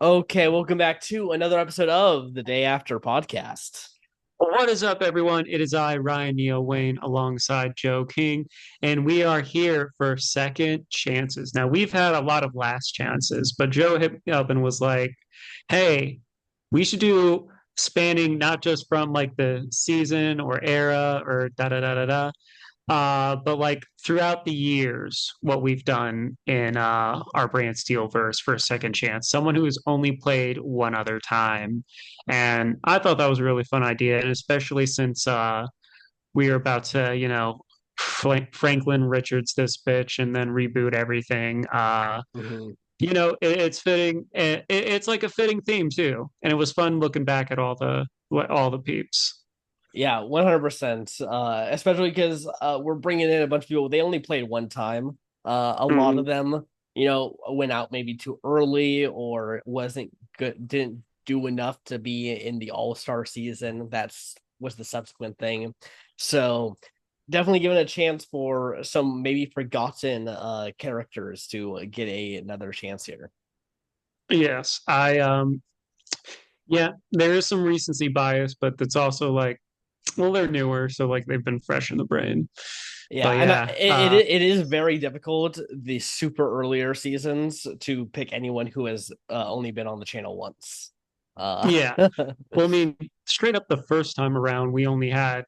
Okay, welcome back to another episode of the Day After podcast. What is up, everyone? It is I, Ryan Neil Wayne, alongside Joe King, and we are here for second chances. Now, we've had a lot of last chances, but Joe hit me up and was like, hey, we should do spanning not just from like the season or era or da da da da da, but like throughout the years, what we've done in our Brantsteele verse for a second chance, someone who has only played one other time. And I thought that was a really fun idea, and especially since we are about to, Franklin Richards this bitch and then reboot everything. Mhm. It's fitting. It's like a fitting theme too, and it was fun looking back at all the peeps. Yeah, 100%. Especially because we're bringing in a bunch of people. They only played one time. A lot of Mhm. them, went out maybe too early or wasn't good, didn't do enough to be in the All-Star season. That's was the subsequent thing. So definitely giving a chance for some maybe forgotten characters to get another chance here. Yes, yeah, there is some recency bias, but it's also like, well, they're newer, so like they've been fresh in the brain. Yeah, But and yeah, it is very difficult the super earlier seasons to pick anyone who has only been on the channel once. yeah. Well, I mean, straight up the first time around, we only had,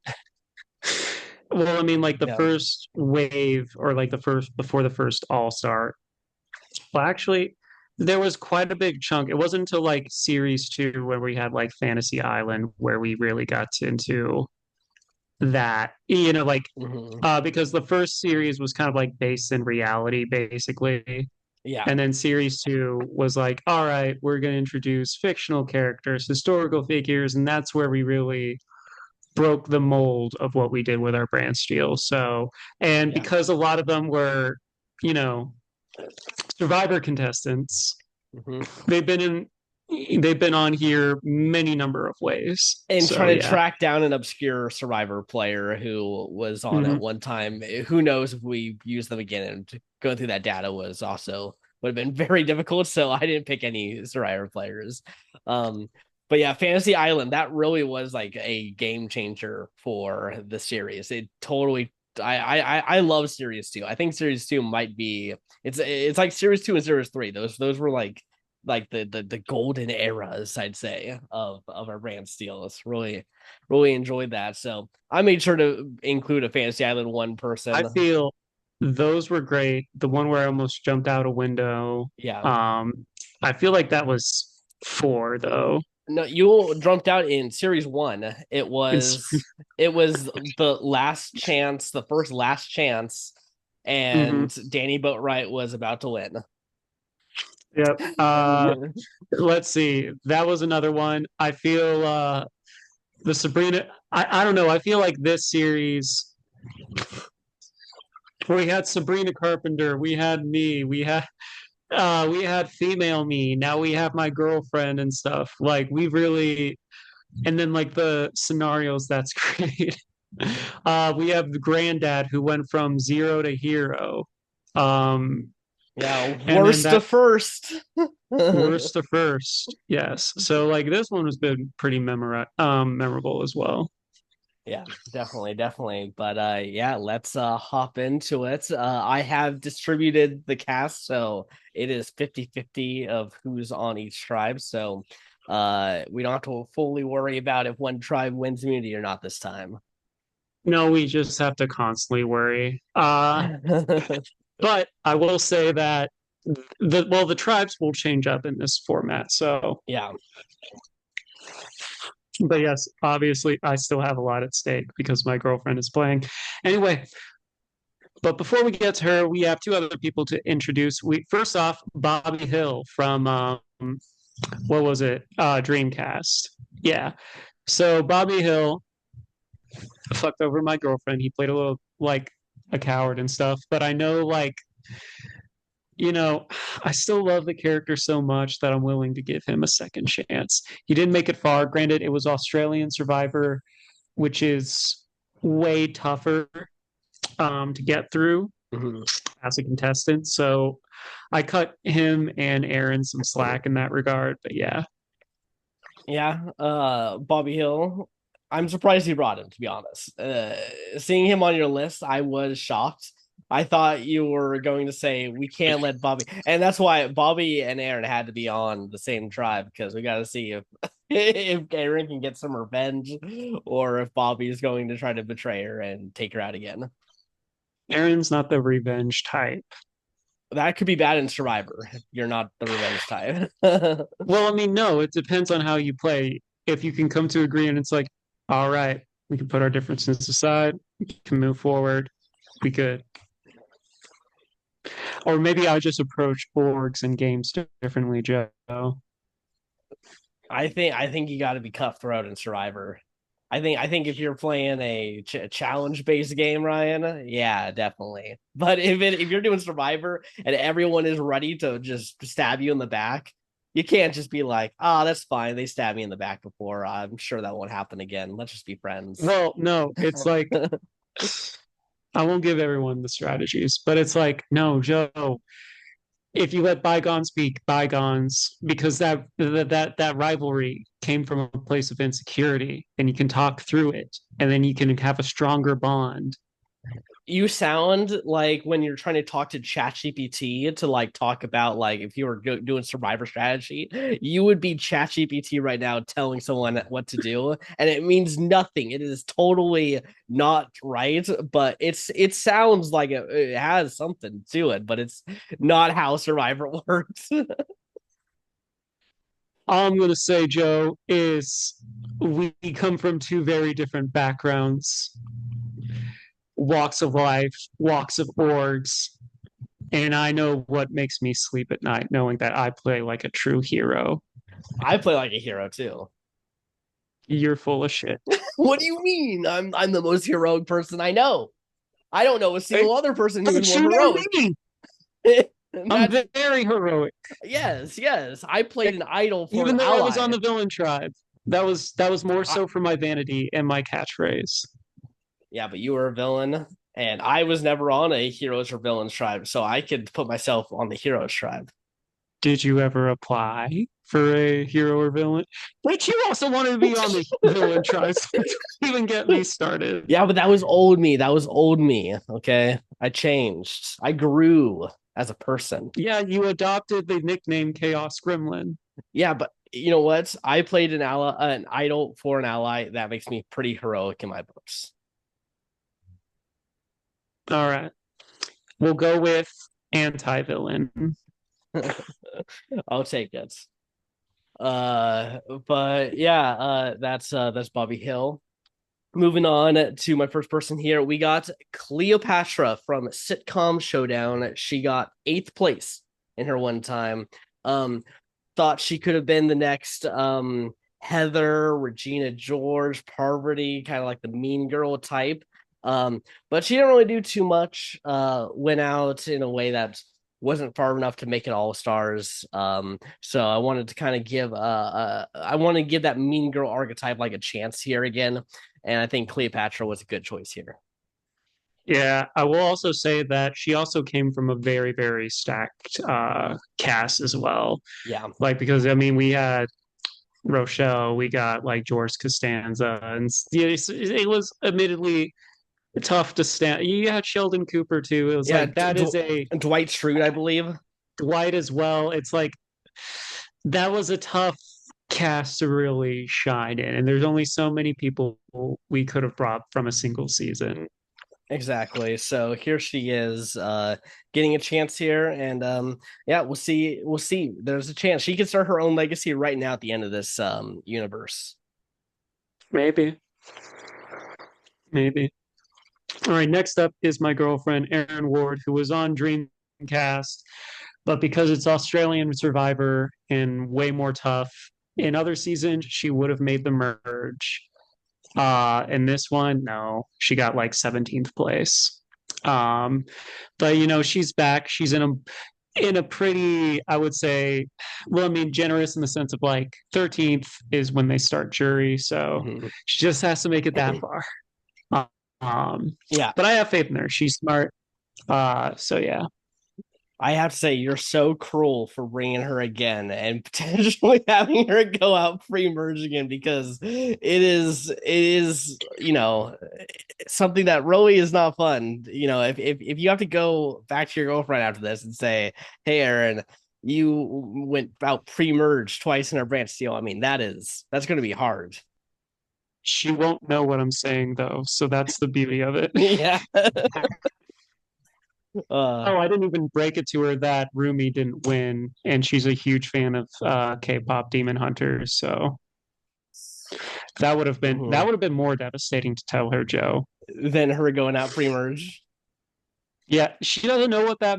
well, I mean, like the Yeah. first wave or like the first before the first All Star. Well, actually, there was quite a big chunk. It wasn't until like series two where we had like Fantasy Island where we really got into that, Hmm. because the first series was kind of like based in reality, basically. Yeah. And then series two was like, all right, we're going to introduce fictional characters, historical figures. And that's where we really broke the mold of what we did with our brand steel. So, and Yeah. because a lot of them were, you know, survivor contestants, Hmm. they've been in, they've been on here many number of ways. And So, trying to yeah. track down an obscure Survivor player who was on at Mhm. one time. Who knows if we use them again? And going through that data was also would have been very difficult. So I didn't pick any Survivor players. Um, but yeah, Fantasy Island, that really was like a game changer for the series. It totally I love series two. I think series two might be it's like series two and series three. Those were like the golden eras, I'd say, of our brand steel. It's really enjoyed that. So I made sure to include a Fantasy Island one I person. feel those were great. The one where I almost jumped out a window. Yeah. Um, I feel like that was four though. No, you jumped out in series one. It's, It was the last chance, the first last chance, mhm. and Danny Boatwright was about to win. Yep. Let's see. That was another one. I feel the Sabrina. I don't know. I feel like this series we had Sabrina Carpenter, we had me, we had female me. Now we have my girlfriend and stuff. Like we really, and then like the scenarios that's great. We have the granddad who went from zero to hero. Um, Yeah, and then worst to that first. worst to first. Yes. So like this one has been pretty memorable as well. Yeah, definitely. But yeah, let's hop into it. I have distributed the cast, so it is 50-50 of who's on each tribe. So we don't have to fully worry about if one tribe wins immunity or not this time. No, we just have to constantly worry. Yeah. But I will say that the tribes will change up in this format. So, but yes, obviously I still have a lot at stake because my girlfriend is playing. Anyway, but before we get to her, we have two other people to introduce. We first off, Bobby Hill from what was it? Dreamcast. Yeah. So Bobby Hill fucked over my girlfriend. He played a little like a coward and stuff, but I know you know, I still love the character so much that I'm willing to give him a second chance. He didn't make it far. Granted, it was Australian Survivor, which is way tougher to get through. Mhm. as a contestant. So I cut him and Aaron some slack in that regard. But yeah, Yeah, Bobby Hill. I'm surprised you brought him, to be honest. Seeing him on your list, I was shocked. I thought you were going to say we can't let Bobby, and that's why Bobby and Aaron had to be on the same tribe because we got to see if if Aaron can get some revenge or if Bobby is going to try to betray her and take her out again. Aaron's not the revenge type. That could be bad in Survivor if you're not the revenge type. Well, I mean, no, it depends on how you play. If you can come to agreement, it's like, all right, we can put our differences aside, we can move forward, we could. Or maybe I just approach orgs and games differently, Joe. I think you got to be cutthroat in Survivor. I think if you're playing a challenge based game, Ryan, yeah, definitely. But if you're doing Survivor and everyone is ready to just stab you in the back, you can't just be like, "Oh, that's fine. They stabbed me in the back before. I'm sure that won't happen again. Let's just be friends." Well, no, it's like I won't give everyone the strategies, but it's like, no, Joe, if you let bygones be bygones, because that rivalry came from a place of insecurity, and you can talk through it, and then you can have a stronger bond. You sound like when you're trying to talk to ChatGPT to like talk about like if you were doing survivor strategy, you would be ChatGPT right now telling someone what to do, and it means nothing. It is totally not right, but it sounds like it has something to it, but it's not how Survivor works. All I'm going to say, Joe, is we come from two very different backgrounds, walks of life, walks of orgs, and I know what makes me sleep at night, knowing that I play like a true hero. I play like a hero too. You're full of shit. What do you mean? I'm the most heroic person I know. I don't know a Hey, single other person who is but more you know heroic. me. I'm That's very heroic. yes. I played an idol for an Even though I was on ally. the villain tribe, that was more I, so for my vanity and my catchphrase. yeah, but you were a villain, and I was never on a heroes or villains tribe, so I could put myself on the heroes tribe. Did you ever apply for a hero or villain? But you also wanted to be on the villain tribe, so don't even get me started. Yeah, but that was old me. That was old me. Okay, I changed. I grew as a person. Yeah, you adopted the nickname Chaos Gremlin. Yeah, but you know what? I played an idol for an ally. That makes me pretty heroic in my books. All right, we'll go with anti-villain. I'll take it. But yeah, that's Bobby Hill. Moving on to my first person here, we got Cleopatra from Sitcom Showdown. She got eighth place in her one time. Um, Thought she could have been the next Heather, Regina George, Parvati, kind of like the mean girl type. But she didn't really do too much. Went out in a way that wasn't far enough to make it all stars. So I wanted to kind of I want to give that mean girl archetype like a chance here again. And I think Cleopatra was a good choice here. Yeah, I will also say that she also came from a very, very stacked cast as well. Yeah. Like, because I mean, we had Rochelle, we got like George Costanza, and yeah, it was admittedly tough to stand. You had Sheldon Cooper too. It was Yeah. like that is a Dwight Schrute, I believe. Dwight as well. It's like that was a tough cast to really shine in, and there's only so many people we could have brought from a single season. Exactly. So here she is, getting a chance here, and yeah, we'll see. We'll see. There's a chance she could start her own legacy right now at the end of this universe. Maybe, maybe. All right, next up is my girlfriend Erin Ward, who was on Dreamcast, but because it's Australian Survivor and way more tough, in other seasons she would have made the merge. In this one, no, she got like 17th place. Um, but you know, she's back. She's in a pretty, I would say, well, I mean, generous in the sense of like 13th is when they start jury, so Mhm. she just has to make it that far. Um, Yeah, but I have faith in her. She's smart. So yeah. I have to say, you're so cruel for bringing her again and potentially having her go out pre-merge again because it is something that really is not fun. If you have to go back to your girlfriend after this and say, "Hey, Aaron, you went out pre-merge twice in our Brantsteele," I mean that's going to be hard. She won't know what I'm saying though, so that's the beauty of it. Yeah. uh, Oh, I didn't even break it to her that Rumi didn't win, and she's a huge fan of K-pop Demon Hunters. So that mhm. would have been more devastating to tell her, Joe. Then her going out pre-merge. Yeah, she doesn't know what that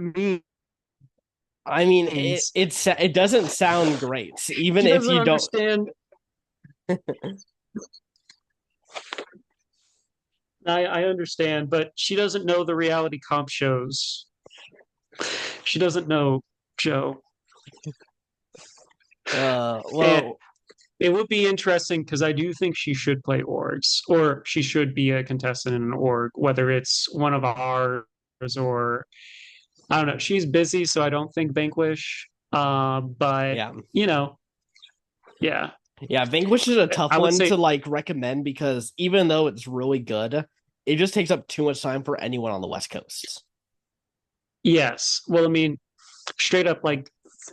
I mean, means. it doesn't sound great, even She if doesn't you don't. understand. I understand, but she doesn't know the reality comp shows. She doesn't know, Joe. And Well, it would be interesting because I do think she should play orgs, or she should be a contestant in an org, whether it's one of ours or I don't know. She's busy, so I don't think Vanquish. But yeah, you know, yeah, yeah. Vanquish is a tough I would one say to like recommend because even though it's really good, it just takes up too much time for anyone on the West Coast. yes. Well, I mean, straight up, like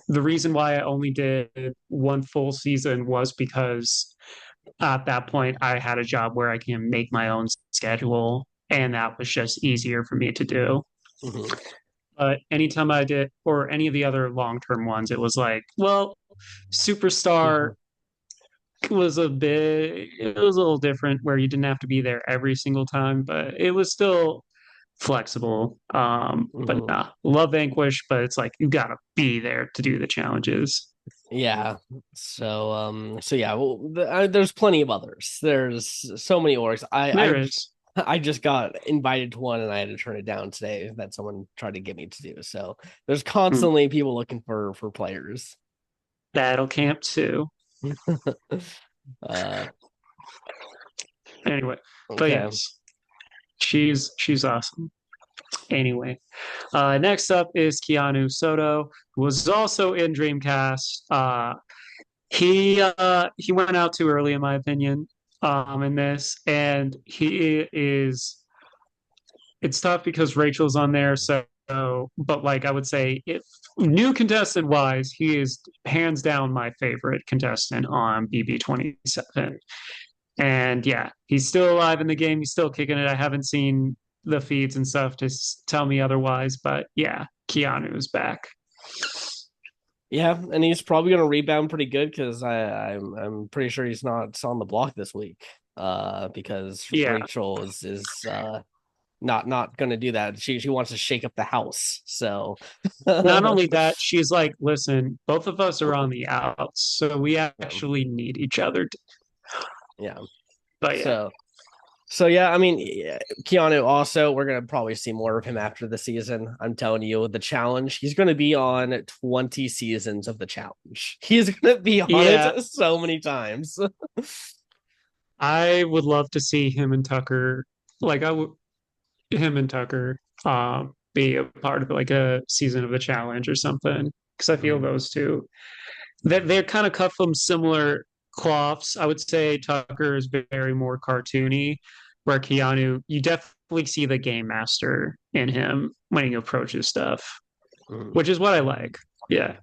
the reason why I only did one full season was because at that point I had a job where I can make my own schedule, and that was just easier for me to do. Hmm. But anytime I did, or any of the other long term ones, it was like, well, Superstar Hmm. it was a little different where you didn't have to be there every single time, but it was still flexible. But Hmm. nah, love Vanquish, but it's like you gotta be there to do the challenges. Yeah. So yeah. Well, there's plenty of others. There's so many orgs. There is. I just got invited to one and I had to turn it down today that someone tried to get me to do. So there's Hmm. constantly people looking for players. Battle Camp 2. uh, Anyway, but okay. yes, she's awesome. Anyway, next up is Keanu Soto, who was also in Dreamcast. He went out too early, in my opinion, in this, and he is. It's tough because Rachel's on there, so but like I would say, if new contestant wise, he is hands down my favorite contestant on BB27. And yeah, he's still alive in the game. He's still kicking it. I haven't seen the feeds and stuff to tell me otherwise, but yeah, Keanu is back. Yeah, and he's probably gonna rebound pretty good because I'm pretty sure he's not on the block this week. Because Yeah. Rachel is not gonna do that. She wants to shake up the house. So Not yeah. only that, she's like, listen, both of us are on the outs, so we actually need each other. Yeah. But yeah, So so yeah, I mean, yeah, Keanu also, we're gonna probably see more of him after the season. I'm telling you, the challenge, he's gonna be on 20 seasons of the challenge. He's gonna be on yeah, it so many times. I would love to see him and Tucker, like I would him and Tucker, be a part of like a season of the challenge or something. Because I feel those two, they're kind of cut from similar cloths. I would say Tucker is very more cartoony, where Keanu, you definitely see the game master in him when he approaches stuff, Mhm. which is what I like. Yeah.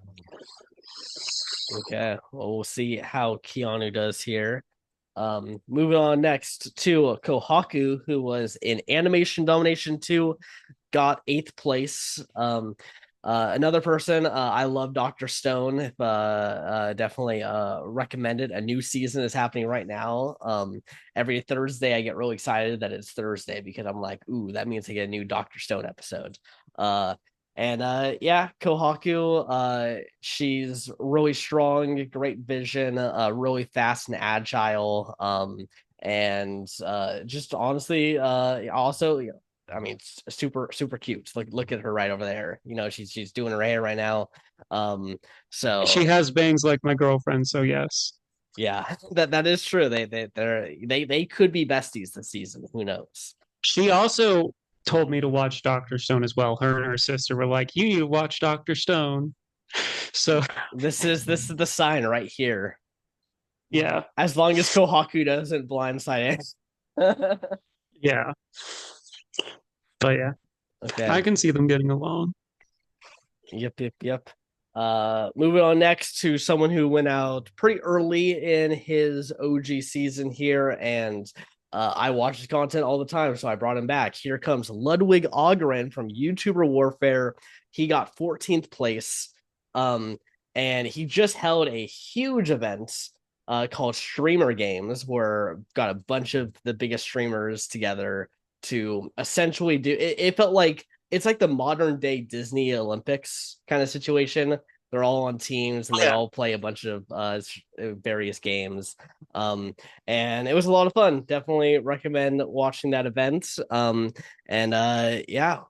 Okay, well, we'll see how Keanu does here. Moving on next to Kohaku, who was in Animation Domination 2, got eighth place. Another person, I love Dr. Stone. Definitely recommended. A new season is happening right now. Every Thursday, I get really excited that it's Thursday because I'm like, ooh, that means I get a new Dr. Stone episode. Uh, and yeah, Kohaku, she's really strong, great vision, really fast and agile. And just honestly, also, I mean, super cute. Look at her right over there. She's doing her hair right now. Um, She so has bangs like my girlfriend, so yes. yeah, that is true. They could be besties this season. Who knows? She also told me to watch Dr. Stone as well. Her and her sister were like, "You need to watch Dr. Stone." So This is the sign right here. yeah, As long as Kohaku doesn't blindside it. yeah. But yeah, Okay. I can see them getting along. Yep, yep, yep. Moving on next to someone who went out pretty early in his OG season here, and I watch his content all the time, so I brought him back. Here comes Ludwig Ogren from YouTuber Warfare. He got 14th place, um, and he just held a huge event called Streamer Games, where got a bunch of the biggest streamers together to essentially do. It felt like it's like the modern day Disney Olympics kind of situation. They're all on teams and they Yeah. all play a bunch of various games. And it was a lot of fun. Definitely recommend watching that event. And yeah,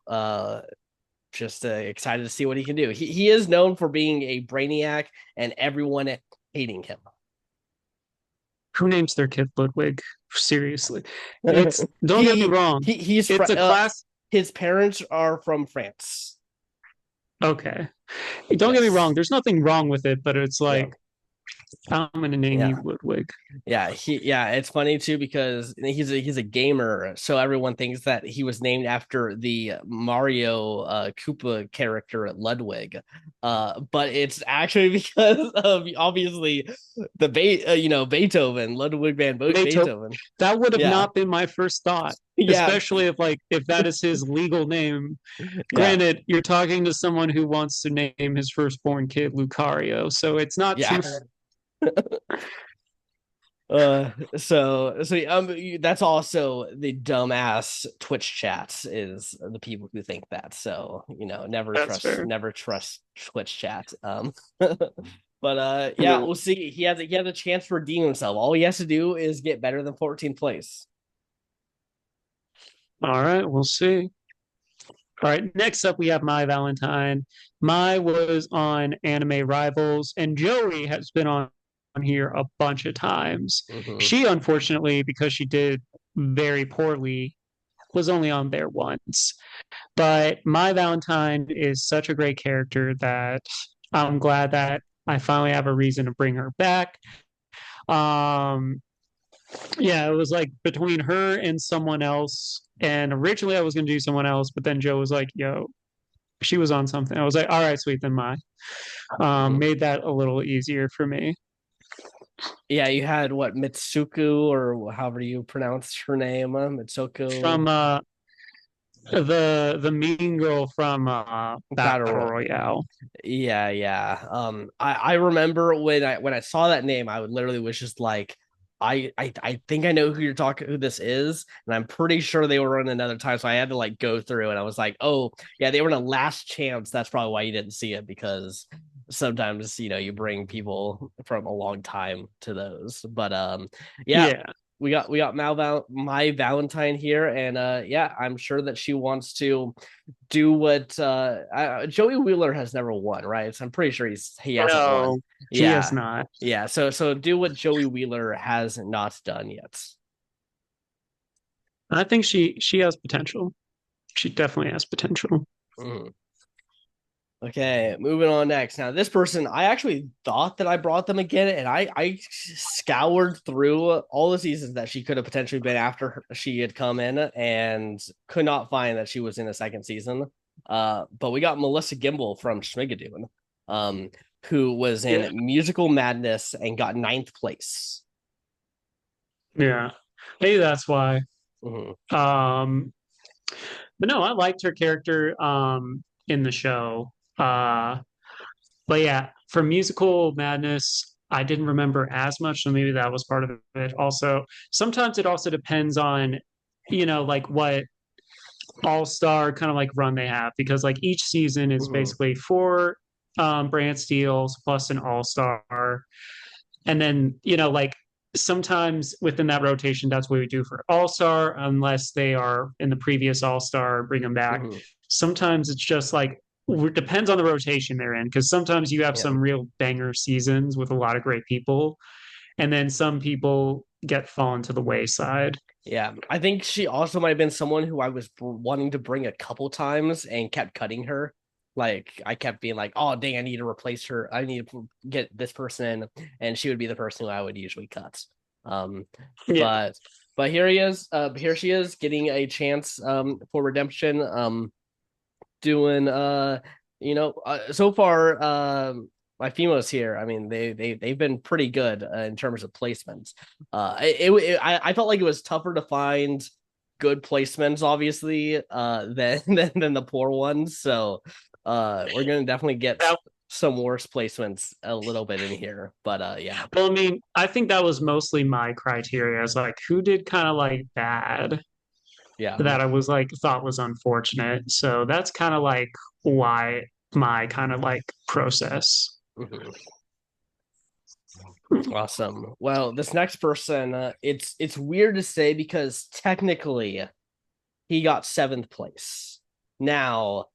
just excited to see what he can do. He is known for being a brainiac and everyone hating him. Who names their kid Ludwig? Seriously. It's don't get me wrong. He's It's a class. his parents are from France. Okay. Don't get me wrong. Yes. There's nothing wrong with it, but it's Yeah. like I'm gonna name Yeah. you Ludwig. Yeah, it's funny too because he's a gamer, so everyone thinks that he was named after the Mario Koopa character Ludwig. But it's actually because of obviously the Beethoven, Ludwig van Beethoven. Beethoven. That would have Yeah. not been my first thought, Yeah. especially if that is his legal name. Yeah. Granted, you're talking to someone who wants to name his firstborn kid Lucario, so it's not Yeah. too. That's also the dumbass Twitch chats is the people who think that. So, That's fair. never trust Twitch chat. But yeah, No. we'll see. He has a chance to redeem himself. All he has to do is get better than 14th place. All right, we'll see. All right, next up we have My Valentine. My was on Anime Rivals, and Joey has been on here a bunch of times. Mm-hmm. She, unfortunately, because she did very poorly, was only on there once. But My Valentine is such a great character that I'm glad that I finally have a reason to bring her back. Um, yeah, it was like between her and someone else. And originally I was going to do someone else, but then Joe was like, yo, she was on something. I was like, all right, sweet, then my. Mm-hmm. Made that a little easier for me. Yeah, you had what Mitsuku or however you pronounce her name, Mitsuku From the mean girl from Battle Battle. Royale. Yeah, yeah. I remember when I saw that name, I would literally was just like, I think I know who this is, and I'm pretty sure they were on another time, so I had to like go through, and I was like, oh yeah, they were in a last chance. That's probably why you didn't see it because sometimes you bring people from a long time to those. But yeah, Yeah. we got my Valentine here, and yeah, I'm sure that she wants to do what Joey Wheeler has never won, right? So I'm pretty sure he hasn't won. No, he has Yeah. not. Yeah. So do what Joey Wheeler has not done yet. I think she has potential. She definitely has potential. Mhm. Okay, moving on next. Now, this person, I actually thought that I brought them again, and I scoured through all the seasons that she could have potentially been after she had come in, and could not find that she was in a second season. But we got Melissa Gimble from Schmigadoon, who was Yeah. in Musical Madness and got ninth place. Yeah. Maybe that's why. Mhm. Um, but no, I liked her character in the show. But yeah, for musical madness, I didn't remember as much, so maybe that was part of it. Also, sometimes it also depends on, like what all-star kind of like run they have, because like each season is Mhm. basically four Brantsteels plus an all-star. And then, like sometimes within that rotation, that's what we do for All Star, unless they are in the previous All Star, bring them back. Mhm. Sometimes it's just like, it depends on the rotation they're in, because sometimes you have Yeah. some real banger seasons with a lot of great people, and then some people get fallen to the wayside. Yeah, I think she also might have been someone who I was wanting to bring a couple times and kept cutting her. Like I kept being like, "Oh, dang, I need to replace her. I need to get this person," and she would be the person who I would usually cut. Um, Yeah. but here he is. Here she is getting a chance for redemption. Doing so far my females here, I mean they've been pretty good in terms of placements. I felt like it was tougher to find good placements obviously than than the poor ones, so we're gonna definitely get That, some worse placements a little bit in here, but yeah. well, I mean, I think that was mostly my criteria as like who did kind of like bad Yeah. that I was like thought was unfortunate. So that's kind of like why my kind of like process. Mhm. Awesome. Well, this next person, it's weird to say because technically he got seventh place. Now,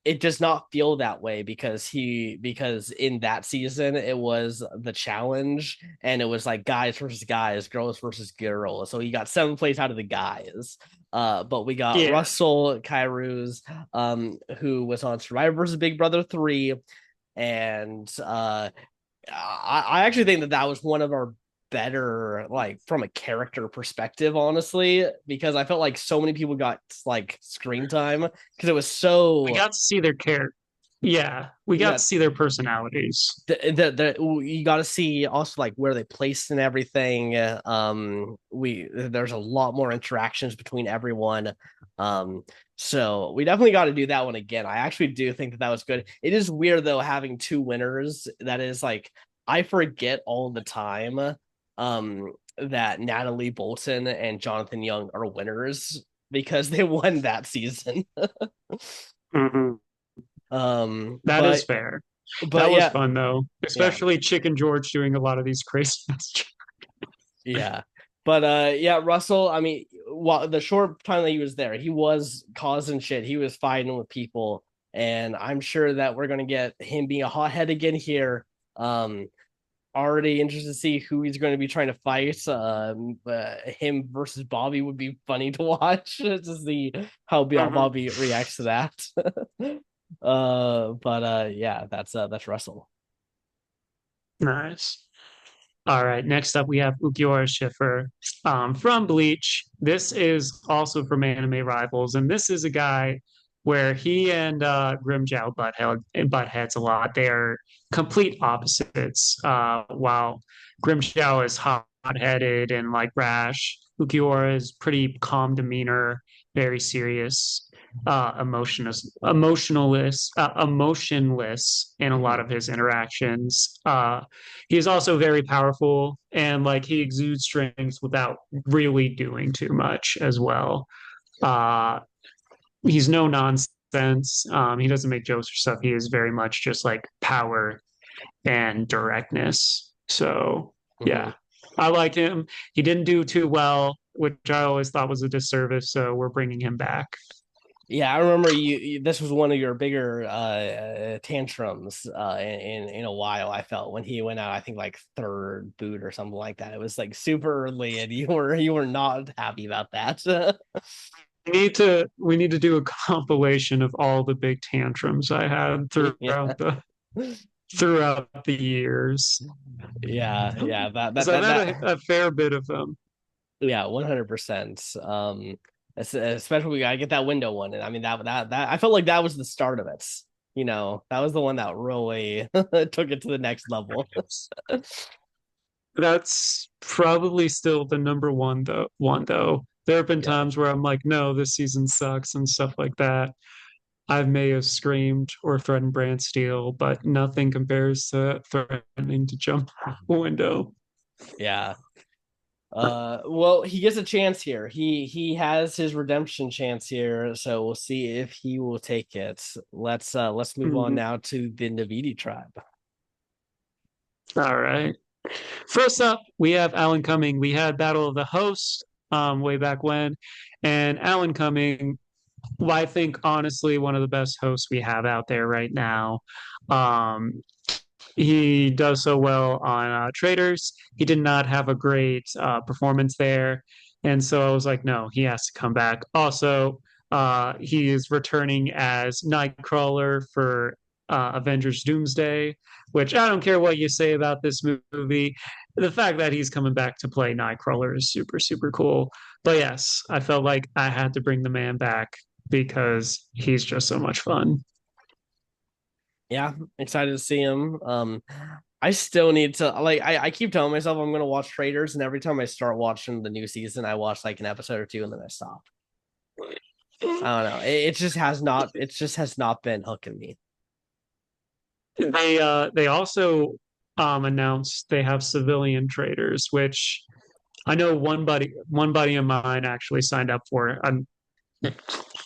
it does not feel that way because in that season it was the challenge and it was like guys versus guys, girls versus girls. So he got seventh place out of the guys. But we got Yeah, Russell Kairos, who was on Survivor versus Big Brother 3, and I actually think that that was one of our better, like from a character perspective, honestly, because I felt like so many people got like screen time because it was we so got to see their character. Yeah, we got to yeah. see their personalities. You got to see also like where they placed and everything. We there's a lot more interactions between everyone. Um, so we definitely got to do that one again. I actually do think that that was good. It is weird though having two winners. That is like I forget all the time. That Natalie Bolton and Jonathan Young are winners because they won that season. Hmm. Um, That is but fair. That but was yeah, fun though, yeah. especially Chicken George doing a lot of these crazy. Yeah. But yeah, Russell, I mean, while the short time that he was there, he was causing shit. He was fighting with people. And I'm sure that we're gonna get him being a hothead again here. Um, already interested to see who he's going to be trying to fight. Him versus Bobby would be funny to watch to see how Mhm. Bobby reacts to that. But yeah, that's Russell. Nice. All right. Next up, we have Ukiora Schiffer from Bleach. This is also from Anime Rivals, and this is a guy where he and Grimjow butt heads a lot. They are complete opposites. While Grimjow is hot-headed and like rash, Ukiora is pretty calm demeanor, very serious, emotionless in a lot Mhm. of his interactions. He's also very powerful and like he exudes strength without really doing too much as well. Uh, he's no nonsense. He doesn't make jokes or stuff. He is very much just like power and directness. So Mhm. yeah, I like him. He didn't do too well, which I always thought was a disservice. So we're bringing him back. Yeah, I remember this was one of your bigger tantrums in a while. I felt when he went out, I think like third boot or something like that. It was like super early, and you were not happy about that. We need to do a compilation of all the big tantrums I had Yeah, throughout the years. yeah. Because I've had a fair bit of them. Yeah, 100%. Especially we gotta get that window one, and I mean that I felt like that was the start of it. That was the one that really took it to the next level. That's probably still the number one though. There have been Yeah. times where I'm like, no, this season sucks and stuff like that. I may have screamed or threatened Brantsteele, but nothing compares to threatening to jump out a window. Yeah. Well, he gets a chance here. He has his redemption chance here, so we'll see if he will take it. Let's move on Mhm. now to the Navidi tribe. All right. First up, we have Alan Cumming. We had Battle of the Host way back when, and Alan Cumming, well, I think honestly one of the best hosts we have out there right now. Um, he does so well on Traders. He did not have a great performance there. And so I was like, no, he has to come back. Also, he is returning as Nightcrawler for Avengers Doomsday, which I don't care what you say about this movie. The fact that he's coming back to play Nightcrawler is super, super cool. But yes, I felt like I had to bring the man back because he's just so much fun. Yeah, excited to see him. I still need to like I keep telling myself I'm gonna watch Traders, and every time I start watching the new season, I watch like an episode or two and then I stop. I don't know. It just has not been hooking me. They also announced they have civilian traders, which I know one buddy of mine actually signed up for.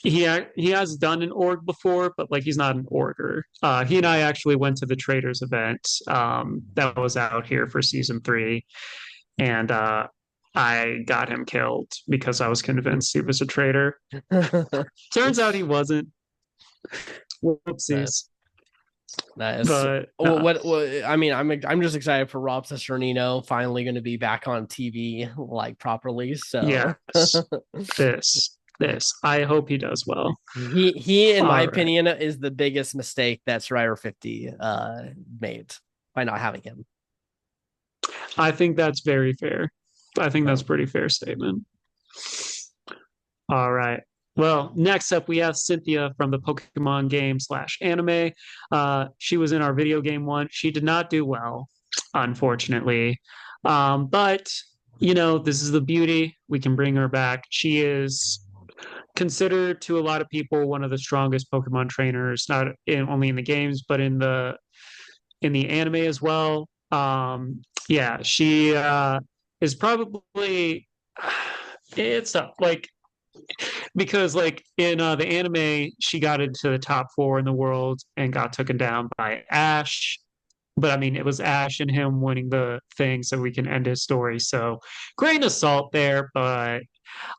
He has done an org before, but like he's not an orger. He and I actually went to the traders event that was out here for season 3, and I got him killed because I was convinced he was a traitor. Turns out he wasn't. Nice. Whoopsies. Nice. But What I mean, I'm just excited for Rob Cesternino finally going to be back on TV like properly. So yes, this. I hope he does well. he in my All right. opinion is the biggest mistake that Survivor 50 made by not having him. I think that's very fair. I think that's So, a pretty fair statement. All right. Well, next up we have Cynthia from the Pokemon game slash anime. She was in our video game one. She did not do well, unfortunately. But this is the beauty. We can bring her back. She is considered to a lot of people one of the strongest Pokemon trainers, not only in the games but in the anime as well. Yeah, she is probably it's like because like in the anime she got into the top 4 in the world and got taken down by Ash, but I mean it was Ash and him winning the thing so we can end his story, so grain of salt there. But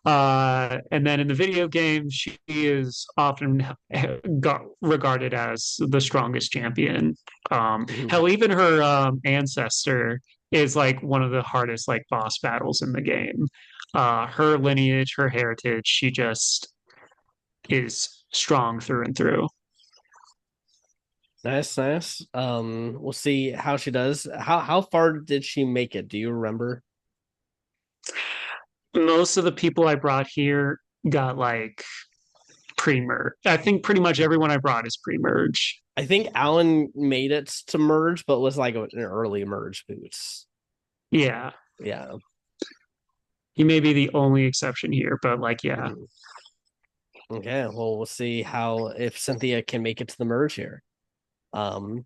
and then in the video game she is often regarded as the strongest champion. mhm. Hell, even her ancestor is like one of the hardest like boss battles in the game. Her lineage, her heritage, she just is strong through and through. Nice, nice. We'll see how she does. How far did she make it? Do you remember? Most of the people I brought here got like pre-merge. I think pretty much everyone I brought is pre-merge. I think Alan made it to merge, but was like an early merge boots. Yeah, Yeah. he may be the only exception here, but like, yeah. Mhm. Okay. Well, we'll see how if Cynthia can make it to the merge here. Um,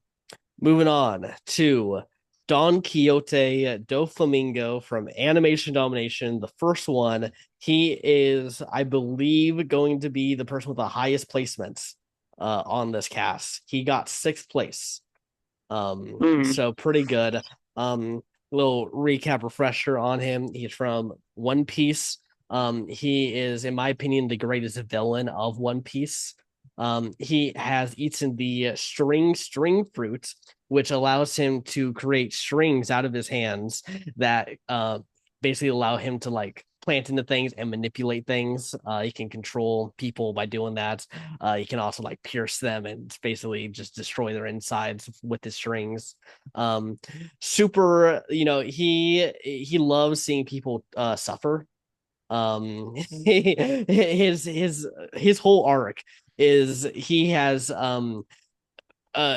Moving on to Don Quixote Doflamingo from Animation Domination, the first one. He is, I believe, going to be the person with the highest placements on this cast. He got sixth place. Mm, So pretty good. Little recap refresher on him. He's from One Piece. He is, in my opinion, the greatest villain of One Piece. He has eaten the string fruit, which allows him to create strings out of his hands that basically allow him to like plant into things and manipulate things. He can control people by doing that. He can also like pierce them and basically just destroy their insides with his strings. Um, Super, he loves seeing people suffer. His whole arc is he has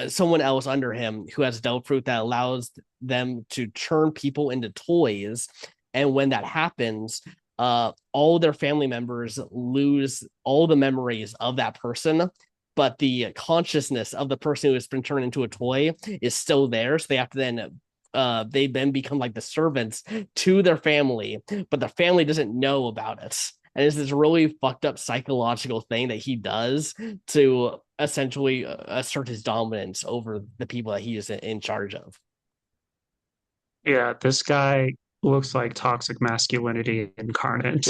someone else under him who has devil fruit that allows them to turn people into toys. And when that happens, all their family members lose all the memories of that person, but the consciousness of the person who has been turned into a toy is still there. So they then become like the servants to their family, but the family doesn't know about it. And it's this really fucked up psychological thing that he does to essentially assert his dominance over the people that he is in charge of. yeah, this guy. looks like toxic masculinity incarnate.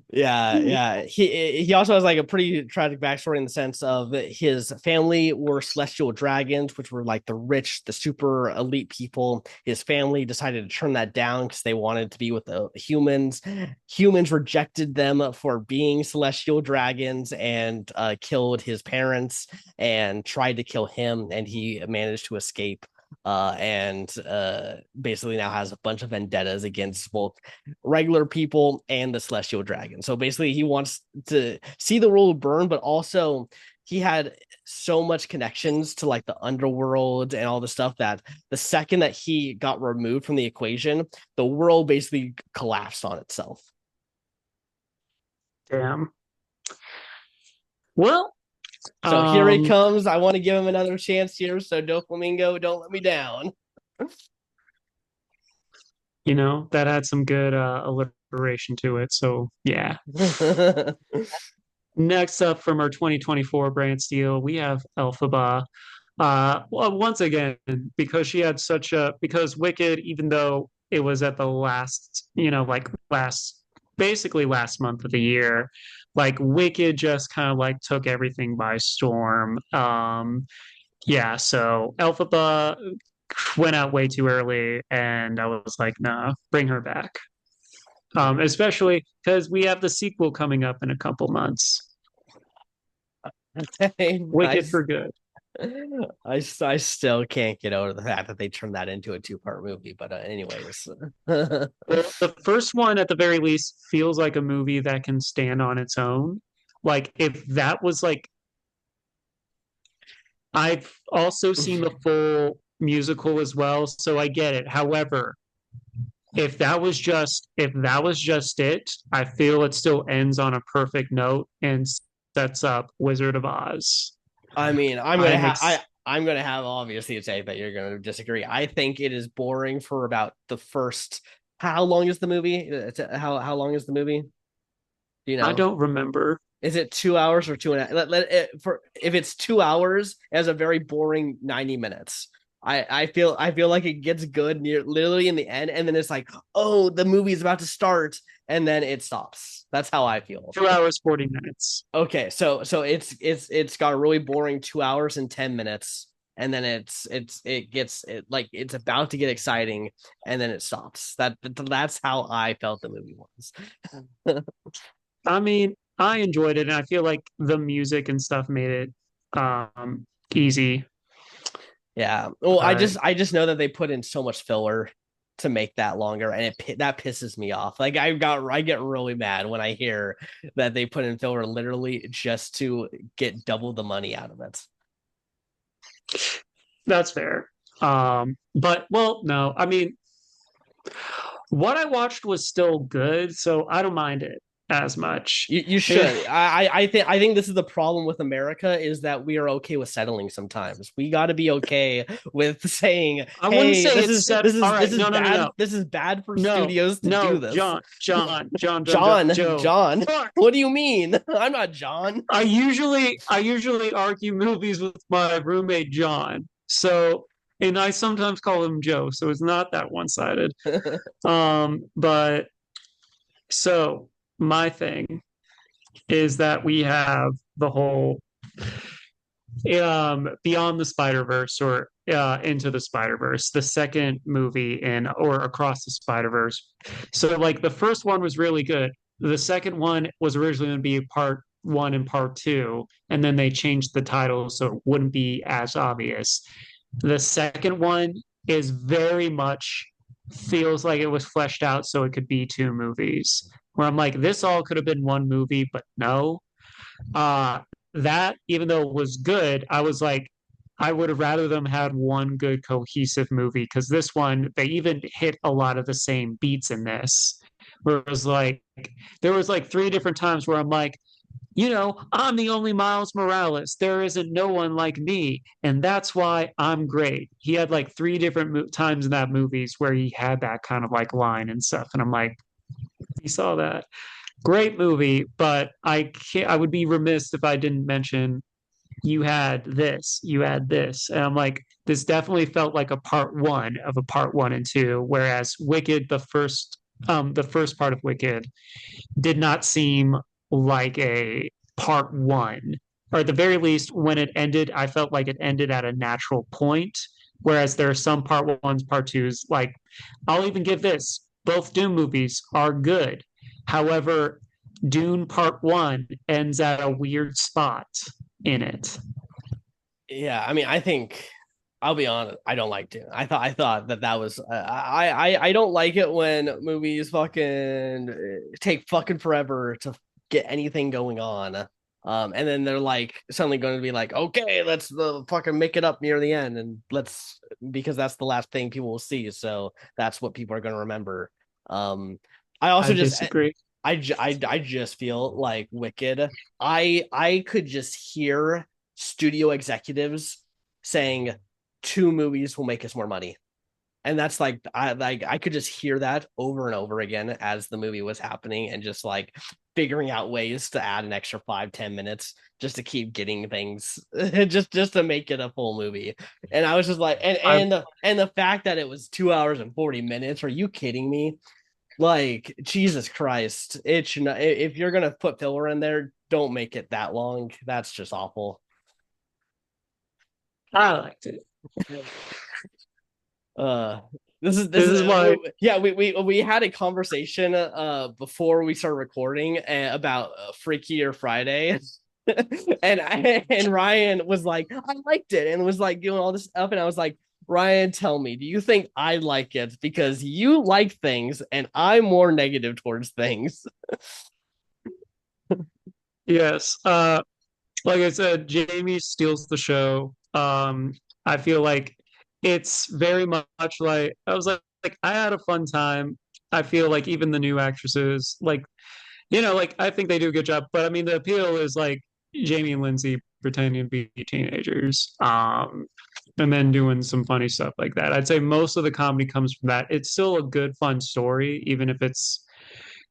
Yeah. He also has like a pretty tragic backstory in the sense of his family were celestial dragons, which were like the rich, the super elite people. His family decided to turn that down because they wanted to be with the humans. Humans rejected them for being celestial dragons and killed his parents and tried to kill him, and he managed to escape. And basically now has a bunch of vendettas against both regular people and the celestial dragon. So basically, he wants to see the world burn, but also he had so much connections to like the underworld and all the stuff that the second that he got removed from the equation, the world basically collapsed on itself. Damn. Well, So here he um, comes. I want to give him another chance here. So Doflamingo, don't let me down. that had some good alliteration to it. So yeah. Next up from our 2024 Brantsteele, we have Elphaba. Well, once again, because she had such a because Wicked, even though it was at the last, like basically last month of the year, like Wicked just kind of like took everything by storm. Yeah, so Elphaba went out way too early, and I was like, nah, bring her back. Especially because we have the sequel coming up in a couple months. I Wicked for good. I still can't get over the fact that they turned that into a two-part movie. But anyways, Well, the first one, at the very least, feels like a movie that can stand on its own. Like, if that was like, I've also seen the full musical as well, so I get it. However, if that was just it, I feel it still ends on a perfect note and sets up Wizard of Oz. I mean, I'm ex I'm gonna have obviously to say that you're gonna disagree. I think it is boring for about the first. How long is the movie? How long is the movie? Do you I know? don't remember. Is it 2 hours or two and a half? Let it, for if it's 2 hours, it has a very boring 90 minutes. I feel like it gets good near literally in the end, and then it's like, oh, the movie is about to start, and then it stops. That's how I feel. 2 hours, 40 minutes. Okay, so it's got a really boring 2 hours and 10 minutes, and then it gets like it's about to get exciting, and then it stops. That's how I felt the movie was. I mean, I enjoyed it, and I feel like the music and stuff made it easy. Yeah. Well, But I just know that they put in so much filler to make that longer, and that pisses me off. Like I get really mad when I hear that they put in filler literally just to get double the money out of it. that's fair. But well, no, I mean, what I watched was still good, so I don't mind it as much. You should. I think this is the problem with America is that we are okay with settling sometimes. We got to be okay with saying, I wouldn't "Hey, say it's set. All right, this is no, no, no, bad. no, This is bad for no, studios to do no, this." John, John, Joe. John, Fuck. what do you mean? I'm not John. I usually argue movies with my roommate John. So, and I sometimes call him Joe, so it's not that one-sided. But so my thing is that we have the whole Beyond the Spider-Verse, or Into the Spider-Verse, the second movie in or Across the Spider-Verse. So like the first one was really good. The second one was originally going to be part one and part two, and then they changed the title so it wouldn't be as obvious. The second one is very much feels like it was fleshed out so it could be two movies. Where I'm like, this all could have been one movie, but no. Uh that, even though it was good, I was like, I would have rather them had one good cohesive movie, because this one, they even hit a lot of the same beats in this. Whereas like there was like three different times where I'm like, I'm the only Miles Morales. There isn't no one like me. And that's why I'm great. He had like three different times in that movies where he had that kind of like line and stuff. And I'm like, you saw that. Great movie, but I would be remiss if I didn't mention you had this, you had this. And I'm like, this definitely felt like a part one of a part one and two, whereas Wicked, the first part of Wicked did not seem like a part one. Or at the very least, when it ended, I felt like it ended at a natural point. Whereas there are some part ones, part twos, like I'll even give this. Both Doom movies are good. However, Dune Part One ends at a weird spot in it. Yeah, I mean, I think I'll be honest. I don't like Dune. I thought that was I don't like it when movies fucking take fucking forever to get anything going on. And then they're like suddenly going to be like, okay, let's fucking make it up near the end, and let's because that's the last thing people will see. So that's what people are going to remember. Um, I I also just disagree. I just feel like Wicked. I could just hear studio executives saying two movies will make us more money. And that's I could just hear that over and over again as the movie was happening and just like figuring out ways to add an extra 5-10 minutes just to keep getting things just to make it a full movie. And I was just like I and the fact that it was 2 hours and 40 minutes, are you kidding me? Like Jesus Christ, it should not, if you're gonna put filler in there, don't make it that long. That's just awful. I liked it. Uh, this This is is why yeah. We had a conversation before we started recording about Freakier Friday. And Ryan was like, I liked it, and was like doing all this stuff, and I was like, Ryan, tell me, do you think I like it because you like things and I'm more negative towards things? yes. Like I said, Jamie steals the show. I feel like it's very much like I was like I had a fun time. I feel like even the new actresses, like like I think they do a good job. But I mean, the appeal is like Jamie and Lindsay pretending to be teenagers, and then doing some funny stuff like that. I'd say most of the comedy comes from that. It's still a good, fun story, even if it's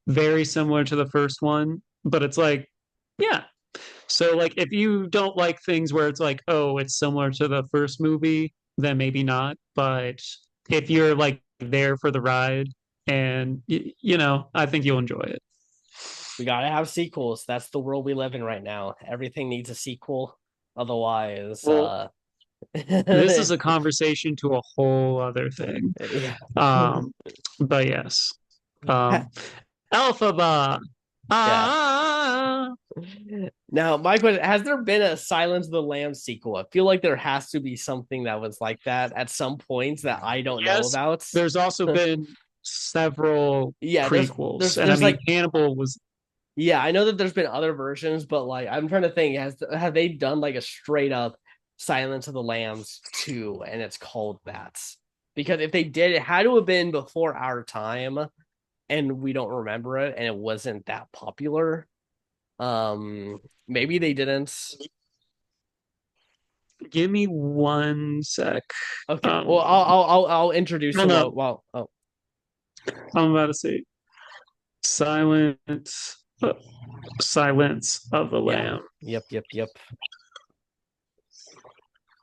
very similar to the first one. But it's like, yeah, so like if you don't like things where it's like, oh, it's similar to the first movie, then maybe not. But if you're like there for the ride and I think you'll enjoy it. We gotta have sequels. That's the world we live in right now. Everything needs a sequel. Otherwise, Well, this is a conversation to a whole other thing. yeah. Um, but yes. Um, Alphaba. Yeah. Ah, Now, my question, has there been a Silence of the Lambs sequel? I feel like there has to be something that was like that at some points that I don't know yes. about. There's also been several Yeah, prequels, and I there's mean like Hannibal was yeah, I know that there's been other versions, but like I'm trying to think, have they done like a straight up Silence of the Lambs 2 and it's called that? Because if they did, it had to have been before our time and we don't remember it and it wasn't that popular. Maybe they didn't. Give me one sec. Okay. Well, Um, I'll introduce no, it no, while oh I'm about to say silence, silence of the yeah. lamb, Yep.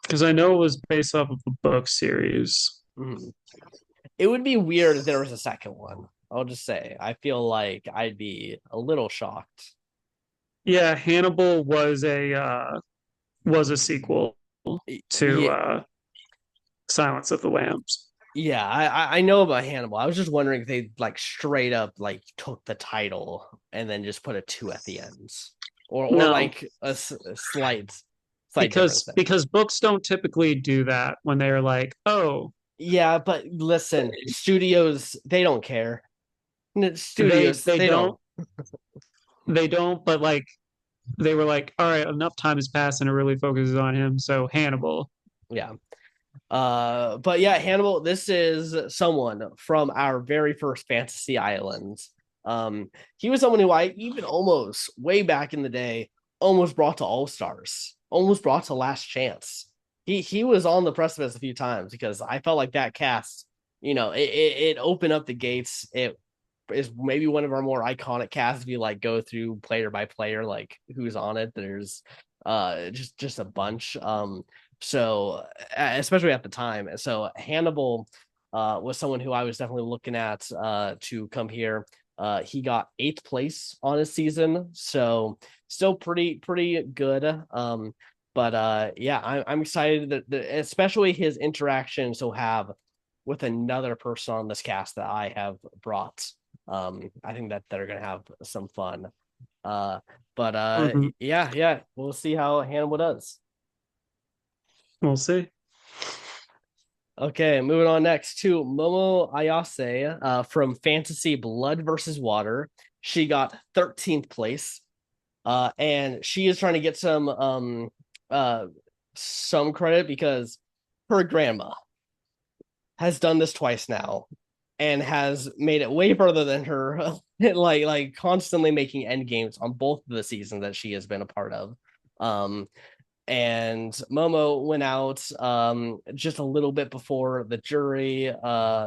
because I know it was based off of a book series. Mhm. It would be weird if there was a second one. I'll just say. I feel like I'd be a little shocked. Yeah, Hannibal was a sequel to Yeah, Silence of the Lambs. yeah, I know about Hannibal. I was just wondering if they like straight up like took the title and then just put a two at the ends, or No, like a slight difference because there. because books don't typically do that when they're like, oh, Yeah, but listen, studios they don't care. they Studios they they don't don't. they don't, but like they were like, all right, enough time has passed and it really focuses on him. So Hannibal. Yeah. But yeah, Hannibal, this is someone from our very first Fantasy Islands. He was someone who I even almost way back in the day almost brought to All Stars, almost brought to Last Chance. He was on the precipice a few times because I felt like that cast, it opened up the gates. It is maybe one of our more iconic casts if you like go through player by player, like who's on it. There's just a bunch. So especially at the time. So Hannibal was someone who I was definitely looking at to come here. He got eighth place on his season, so still pretty good. But yeah, I'm excited that especially his interactions he'll have with another person on this cast that I have brought. I think that they're gonna have some fun. Uh, but Mhm. yeah, we'll see how Hannibal does. We'll see. Okay, moving on next to Momo Ayase from Fantasy Blood versus Water. She got 13th place. And she is trying to get uh some credit because her grandma has done this twice now and has made it way further than her like constantly making end games on both of the seasons that she has been a part of. Um and Momo went out just a little bit before the jury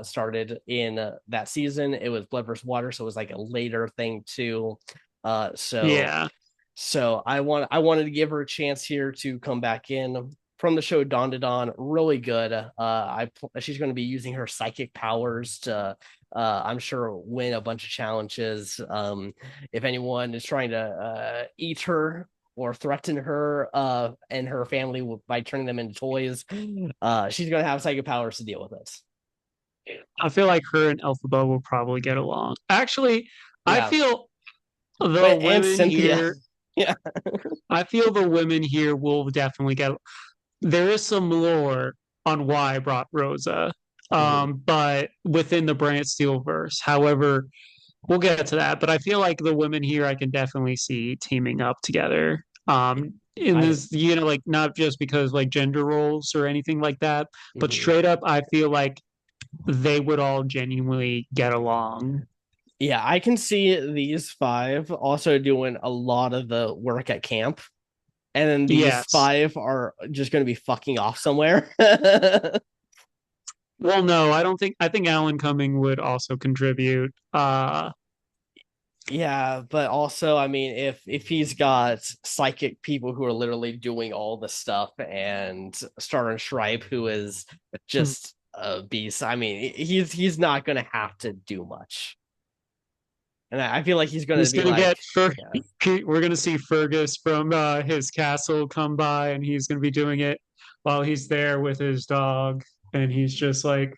started in that season. It was Blood versus Water, so it was like a later thing too. Uh so Yeah. so I wanted to give her a chance here to come back in from the show Dawn to Dawn. Really good. She's going to be using her psychic powers to I'm sure win a bunch of challenges. If anyone is trying to eat her or threaten her and her family by turning them into toys, she's going to have psychic powers to deal with it. I feel like her and Elphaba will probably get along. Actually, I Yeah, feel the but and women Cynthia. here, Yeah. I feel the women here will definitely get. There is some lore on why I brought Rosa, Mhm. but within the Brantsteele verse. However, we'll get to that. But I feel like the women here I can definitely see teaming up together. In I this, like not just because like gender roles or anything like that, but mhm. straight up, I feel like they would all genuinely get along. Yeah, I can see these five also doing a lot of the work at camp, and then these Yes. five are just going to be fucking off somewhere. Well, no, I don't think. I think Alan Cumming would also contribute. Yeah, but also, I mean, if he's got psychic people who are literally doing all the stuff, and Star and Stripe, who is just a beast, I mean, he's not going to have to do much, and I feel like he's going to He's be gonna like, get yeah. we're gonna see Fergus from his castle come by, and he's gonna be doing it while he's there with his dog, and he's just like,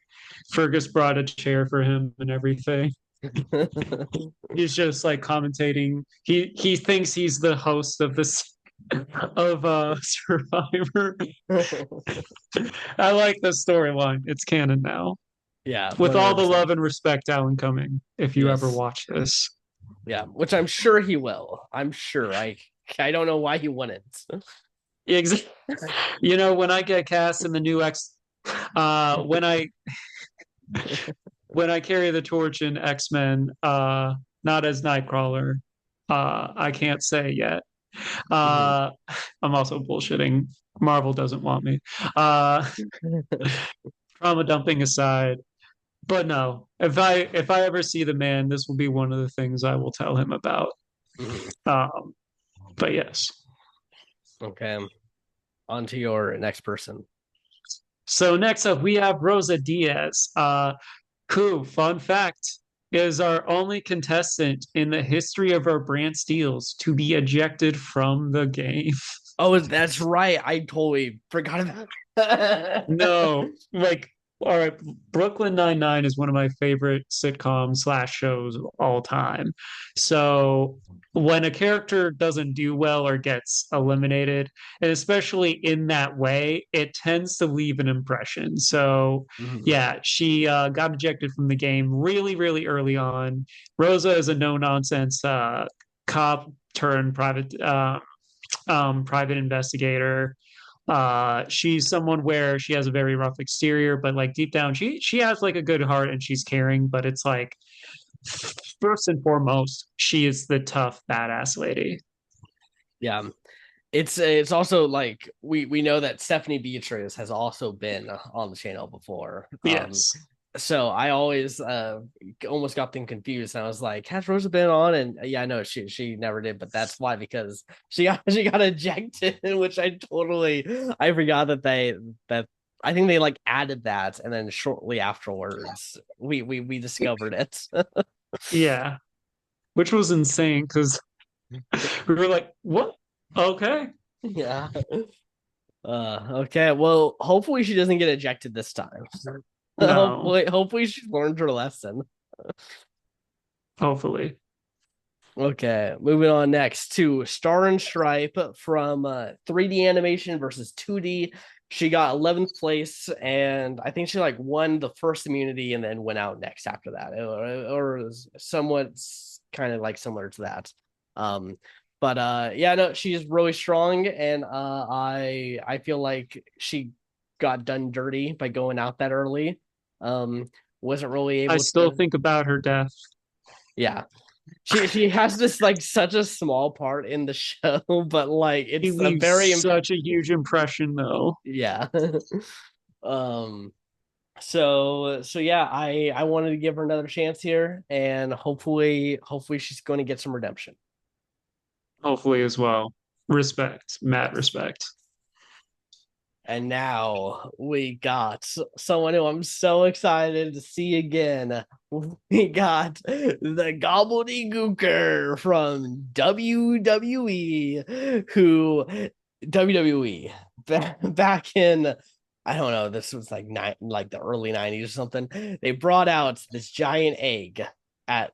Fergus brought a chair for him and everything. He's just like commentating. He thinks he's the host of this of Survivor. I like the storyline. It's canon now. Yeah, With all the 100%. love and respect, Alan Cumming, if you ever Yes. watch this. Yeah, which I'm sure he will. I'm sure. I don't know why he wouldn't. Exactly. When I get cast in the new X, uh, when I when I carry the torch in X Men, not as Nightcrawler, I can't say yet. Mhm. Uh, I'm also bullshitting. Marvel doesn't want me. Uh, Trauma dumping aside, but no, if I ever see the man, this will be one of the things I will tell him about. Mhm. Um, but yes. Okay, on to your next person. So next up, we have Rosa Diaz, who, fun fact, is our only contestant in the history of our brand steals to be ejected from the game. Oh, that's right. I totally forgot about No, like, all right, Brooklyn Nine-Nine is one of my favorite sitcoms slash shows of all time. So when a character doesn't do well or gets eliminated, and especially in that way, it tends to leave an impression. So Mhm. yeah, she got ejected from the game really, really early on. Rosa is a no-nonsense cop turned private investigator. She's someone where she has a very rough exterior, but like deep down, she has like a good heart and she's caring. But it's like first and foremost, she is the tough badass lady. Yeah, it's also like we know that Stephanie Beatriz has also been on the channel before. Yes. so I always almost got them confused, and I was like, "Has Rosa been on?" And yeah, no, she never did, but that's why because she got ejected, which I forgot that I think they like added that, and then shortly afterwards we discovered it. Yeah, which was insane because we were like, what? Okay. Yeah. Okay. Well, hopefully she doesn't get ejected this time. No, Hopefully she learned her lesson. hopefully. Okay, moving on next to Star and Stripe from 3D animation versus 2D. She got 11th place, and I think she like won the first immunity and then went out next after that, or it was somewhat kind of like similar to that. Um, but yeah, no, she's really strong, and I feel like she got done dirty by going out that early. Um, wasn't really I able still to, think about her death. yeah, she has this like such a small part in the show, but like He it's a leaves very such a huge impression, though. yeah. um so yeah, I wanted to give her another chance here, and hopefully she's going to get some redemption. Hopefully, as well. Respect, mad respect. And now we got someone who I'm so excited to see again. We got the gobbledygooker from WWE, who WWE back in, I don't know, this was like the early 90s or something. They brought out this giant egg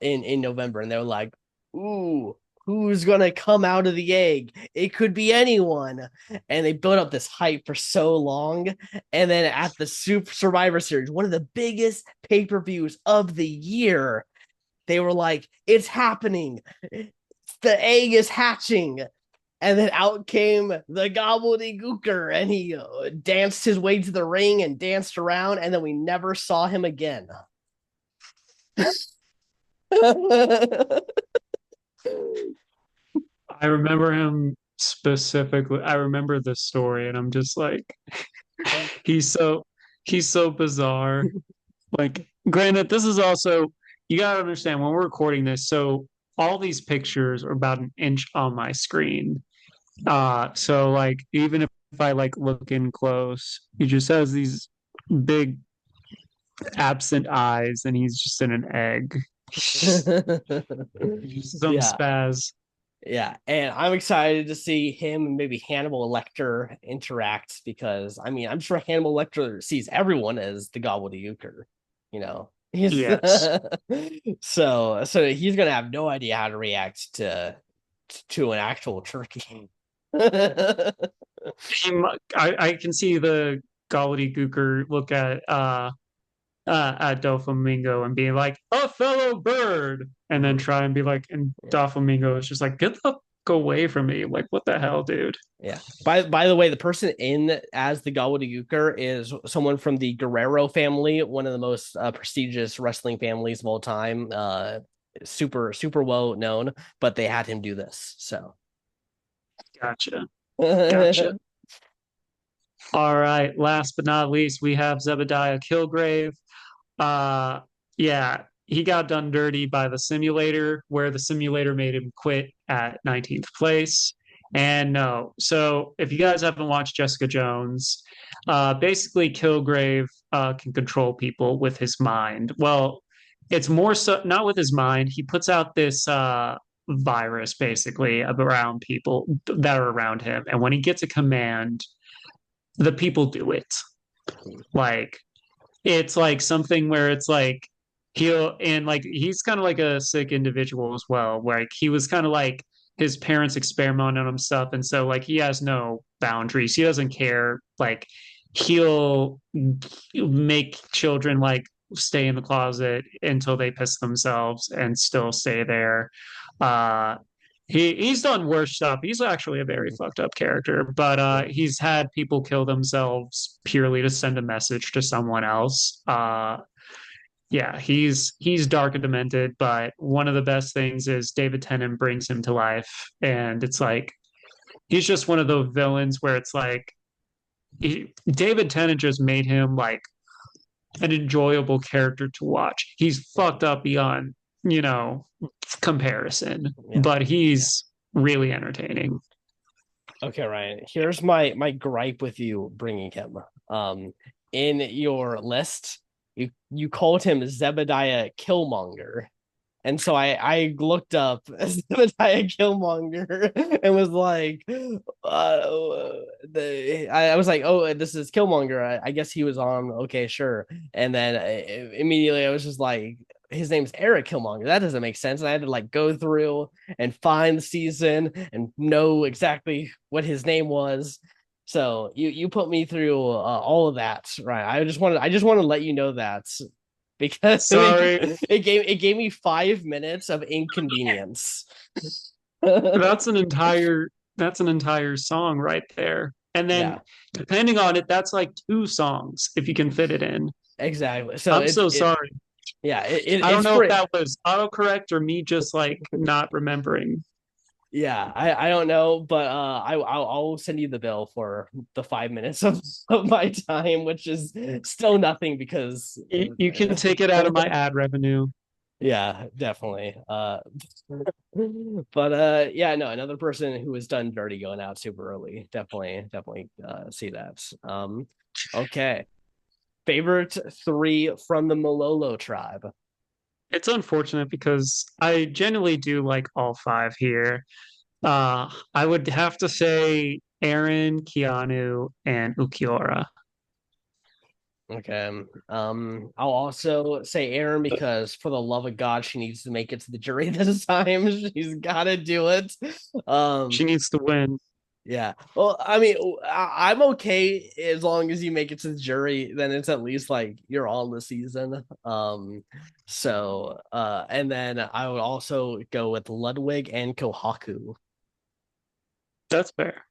in November, and they were like, "Ooh, who's gonna come out of the egg? It could be anyone." And they built up this hype for so long, and then at the Super Survivor Series, one of the biggest pay-per-views of the year, they were like, "It's happening, the egg is hatching." And then out came the gobbledygooker, and he danced his way to the ring and danced around, and then we never saw him again. I remember him specifically. I remember this story, and I'm just like, he's so he's so bizarre. Like, granted, this is also you gotta understand when we're recording this, so all these pictures are about an inch on my screen. So like even if I like look in close, he just has these big absent eyes and he's just in an egg. He's some Yeah. spaz. Yeah, and I'm excited to see him and maybe Hannibal Lecter interact, because I mean I'm sure Hannibal Lecter sees everyone as the gobbledygooker, you know. He's Yes. so he's gonna have no idea how to react to an actual turkey. I can see the gobbledygooker look at Doflamingo and be like, a fellow bird, and then Mhm. try and be like, and Yeah. Doflamingo is just like, get the fuck away from me. Like, what the hell, dude? Yeah. By the way, the person in as the gobbledygooker is someone from the Guerrero family, one of the most prestigious wrestling families of all time. Super well known, but they had him do this. So Gotcha. yeah. Gotcha. All right. Last but not least, we have Zebediah Kilgrave. Uh, yeah, he got done dirty by the simulator, where the simulator made him quit at 19th place. And no, so if you guys haven't watched Jessica Jones, basically Kilgrave can control people with his mind. Well, it's more so not with his mind. He puts out this virus basically around people that are around him, and when he gets a command, the people do it. Like it's like something where it's like he'll and like he's kind of like a sick individual as well, where like he was kind of like his parents experimented on him stuff, and so like he has no boundaries. He doesn't care. Like he'll make children like stay in the closet until they piss themselves and still stay there. Uh he's done worse stuff. He's actually a very fucked up character, but he's had people kill themselves purely to send a message to someone else. Yeah, he's dark and demented, but one of the best things is David Tennant brings him to life, and it's like he's just one of those villains where it's like David Tennant just made him like an enjoyable character to watch. He's fucked up beyond, you know, comparison, Yeah. but he's really entertaining. Okay, Ryan. Here's my gripe with you bringing him. Um, in your list, you called him Zebediah Killmonger. And so I looked up Zebediah Killmonger and was like, I was like, oh, this is Killmonger. I guess he was on. Okay, sure. And then immediately I was just like, his name's Eric Killmonger. That doesn't make sense. And I had to like go through and find the season and know exactly what his name was. So you put me through all of that, right? I just want to let you know that because Sorry, it gave me 5 minutes of inconvenience. that's an entire song right there. And then Yeah, depending on it, that's like two songs if you can fit it in. exactly. So I'm it's so it sorry. yeah I don't it's know if pretty. that was autocorrect or me just like not remembering. Yeah, I don't know, but I'll send you the bill for the 5 minutes of my time, which is still nothing because You can take it out of my ad revenue. yeah, definitely. But yeah, no, another person who was done dirty going out super early. Definitely see that. Okay. Favorite three from the Malolo tribe. It's unfortunate because I genuinely do like all five here. I would have to say Aaron, Keanu, and Ukiora. Okay. I'll also say Aaron because for the love of God, she needs to make it to the jury this time. She's gotta do it. She Um, needs to win. Yeah. Well, I mean, I'm okay as long as you make it to the jury, then it's at least like you're on the season. And then I would also go with Ludwig and Kohaku. That's fair.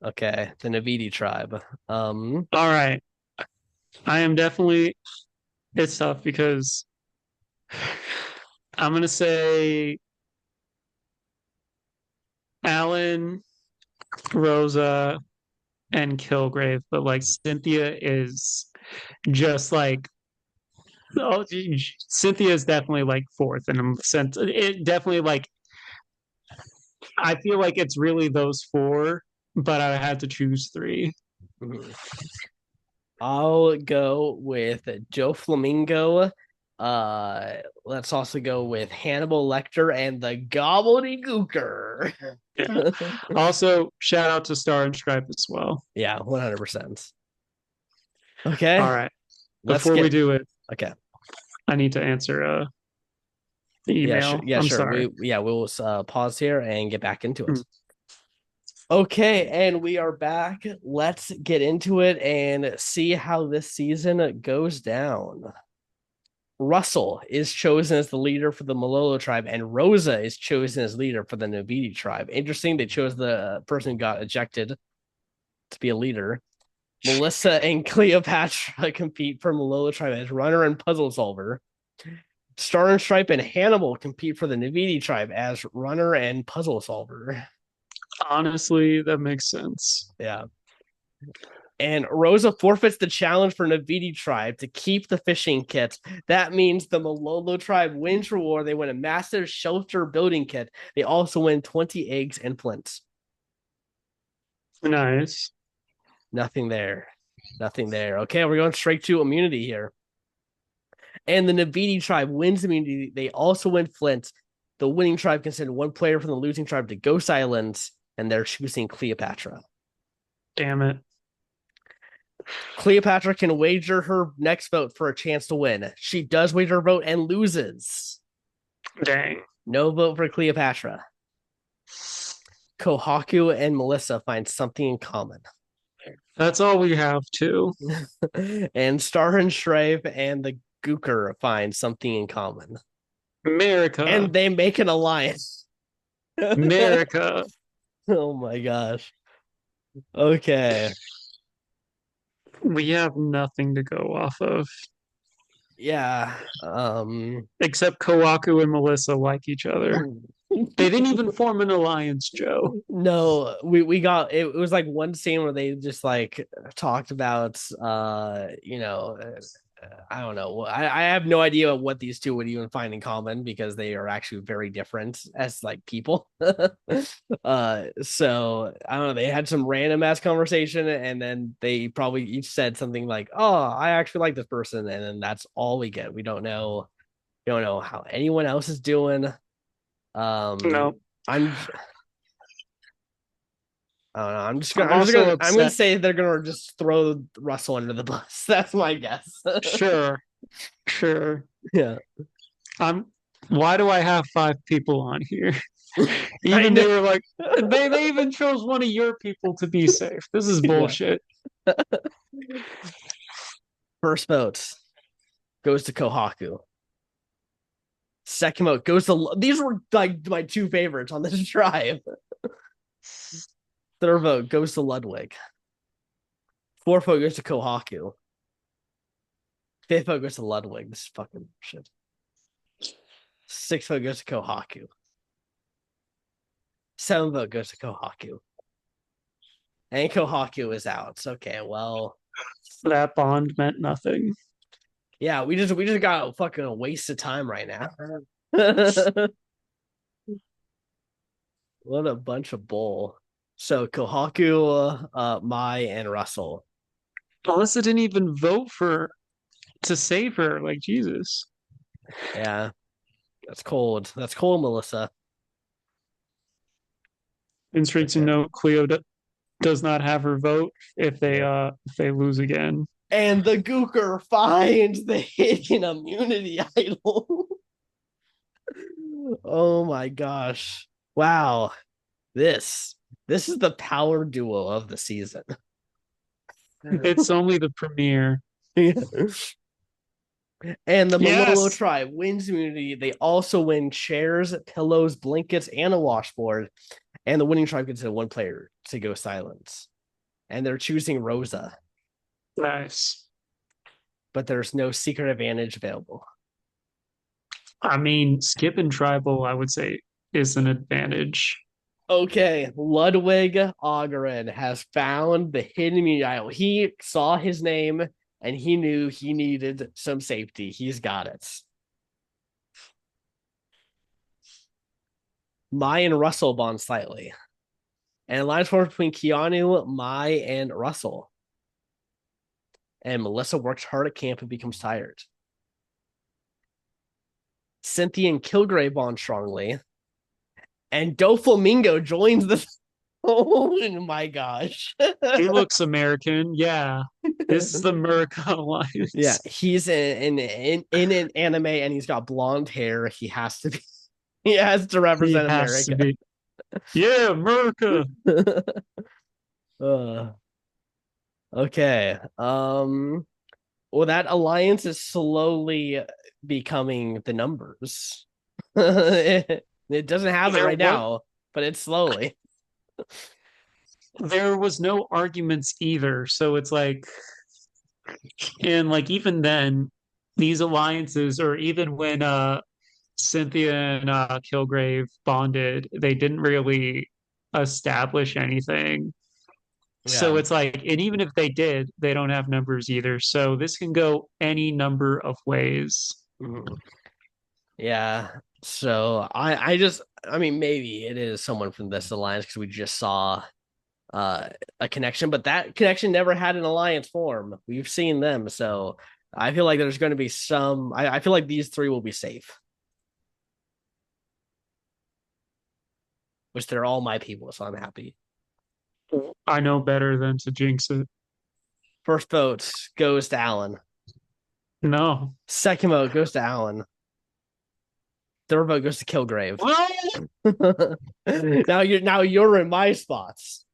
Okay, the Navidi tribe. All right. I am definitely, it's tough because I'm going to say Alan, Rosa, and Kilgrave, but like Cynthia is just like, oh, Cynthia is definitely like fourth, and I'm sent it definitely like I feel like it's really those four, but I had to choose three. I'll go with Joe Flamingo. Let's also go with Hannibal Lecter and the Gobbledygooker. Yeah. Also, shout out to Star and Stripe as well. Yeah, 100%. Okay, All right. let's Before we get do it, okay. I need to answer the Yeah, email. yeah, I'm sure. sorry. We'll pause here and get back into Hmm. it. Okay, and we are back. Let's get into it and see how this season goes down. Russell is chosen as the leader for the Malolo tribe, and Rosa is chosen as leader for the Navidi tribe. Interesting, they chose the person who got ejected to be a leader. Melissa and Cleopatra compete for Malolo tribe as runner and puzzle solver. Star and Stripe and Hannibal compete for the Navidi tribe as runner and puzzle solver. Honestly, that makes sense. Yeah. And Rosa forfeits the challenge for Navidi tribe to keep the fishing kit. That means the Malolo tribe wins reward. They win a massive shelter building kit. They also win 20 eggs and flints. Nice. Nothing there. Nothing there. Okay, we're going straight to immunity here. And the Navidi tribe wins immunity. They also win flint. The winning tribe can send one player from the losing tribe to Ghost Island, and they're choosing Cleopatra. Damn it. Cleopatra can wager her next vote for a chance to win. She does wager her vote and loses. Dang. No vote for Cleopatra. Kohaku and Melissa find something in common. That's all we have too. And Star and Shrive and the Gooker find something in common. America. And they make an alliance. America. Oh my gosh. Okay. We have nothing to go off of. Yeah. Except Kawaku and Melissa like each other. They didn't even form an alliance, Joe. No, we got it. It was like one scene where they just like talked about I don't know. I have no idea what these two would even find in common because they are actually very different as like people. So I don't know. They had some random ass conversation, and then they probably each said something like, "Oh, I actually like this person," and then that's all we get. We don't know how anyone else is doing. Um, No, I'm I don't know. I'm also I'm gonna upset. say they're gonna just throw Russell under the bus. That's my guess. Sure, sure. Yeah, I'm. Why do I have five people on here? I Even know. they were like, they even chose one of your people to be safe. This is Yeah. bullshit. First vote goes to Kohaku. Second vote goes to these were like my two favorites on this drive. Third vote goes to Ludwig. Fourth vote goes to Kohaku. Fifth vote goes to Ludwig. This is fucking shit. Sixth vote goes to Kohaku. Seventh vote goes to Kohaku. And Kohaku is out. Okay, well, That bond meant nothing. yeah, we just got a fucking waste of time right now. What a bunch of bull. So Kohaku, Mai, and Russell. Melissa didn't even vote for to save her. Like Jesus. Yeah, that's cold. That's cold, Melissa. Intrigues to Okay. note Cleo does not have her vote Yeah. if they lose again. And the Gooker finds the hidden immunity idol. Oh my gosh. Wow. This this is the power duo of the season. It's only the premiere. And the Malolo Yes. tribe wins immunity. They also win chairs, pillows, blankets, and a washboard. And the winning tribe gets a one player to go silence. And they're choosing Rosa, Nice. but there's no secret advantage available. I mean, skipping tribal, I would say, is an advantage. Okay, Ludwig Augerin has found the hidden immunity idol. He saw his name and he knew he needed some safety. He's got it. Mai and Russell bond slightly. And alliance forms between Keanu, Mai, and Russell. And Melissa works hard at camp and becomes tired. Cynthia and Kilgrave bond strongly. And Doflamingo joins the. Oh my gosh. He looks American. Yeah. This is the America Yeah, Alliance. he's in an anime and he's got blonde hair. He has to be. He has to He represent has to America. be. Yeah, America. uh, okay. Well, that alliance is slowly becoming the numbers. It doesn't have it There right was now, but it's slowly. there was no arguments either. So it's like, and like even then, these alliances, or even when Cynthia and Kilgrave bonded, they didn't really establish anything. So Yeah. it's like, and even if they did, they don't have numbers either. So this can go any number of ways. Mhm. Yeah. So I mean maybe it is someone from this alliance because we just saw a connection, but that connection never had an alliance form. We've seen them, so I feel like there's going to be some. I feel like these three will be safe, which they're all my people, so I'm happy. I know better than to jinx it. First vote goes to Alan. No. Second vote goes to Alan. Third vote goes to Kilgrave. Well, Now you're in my spots.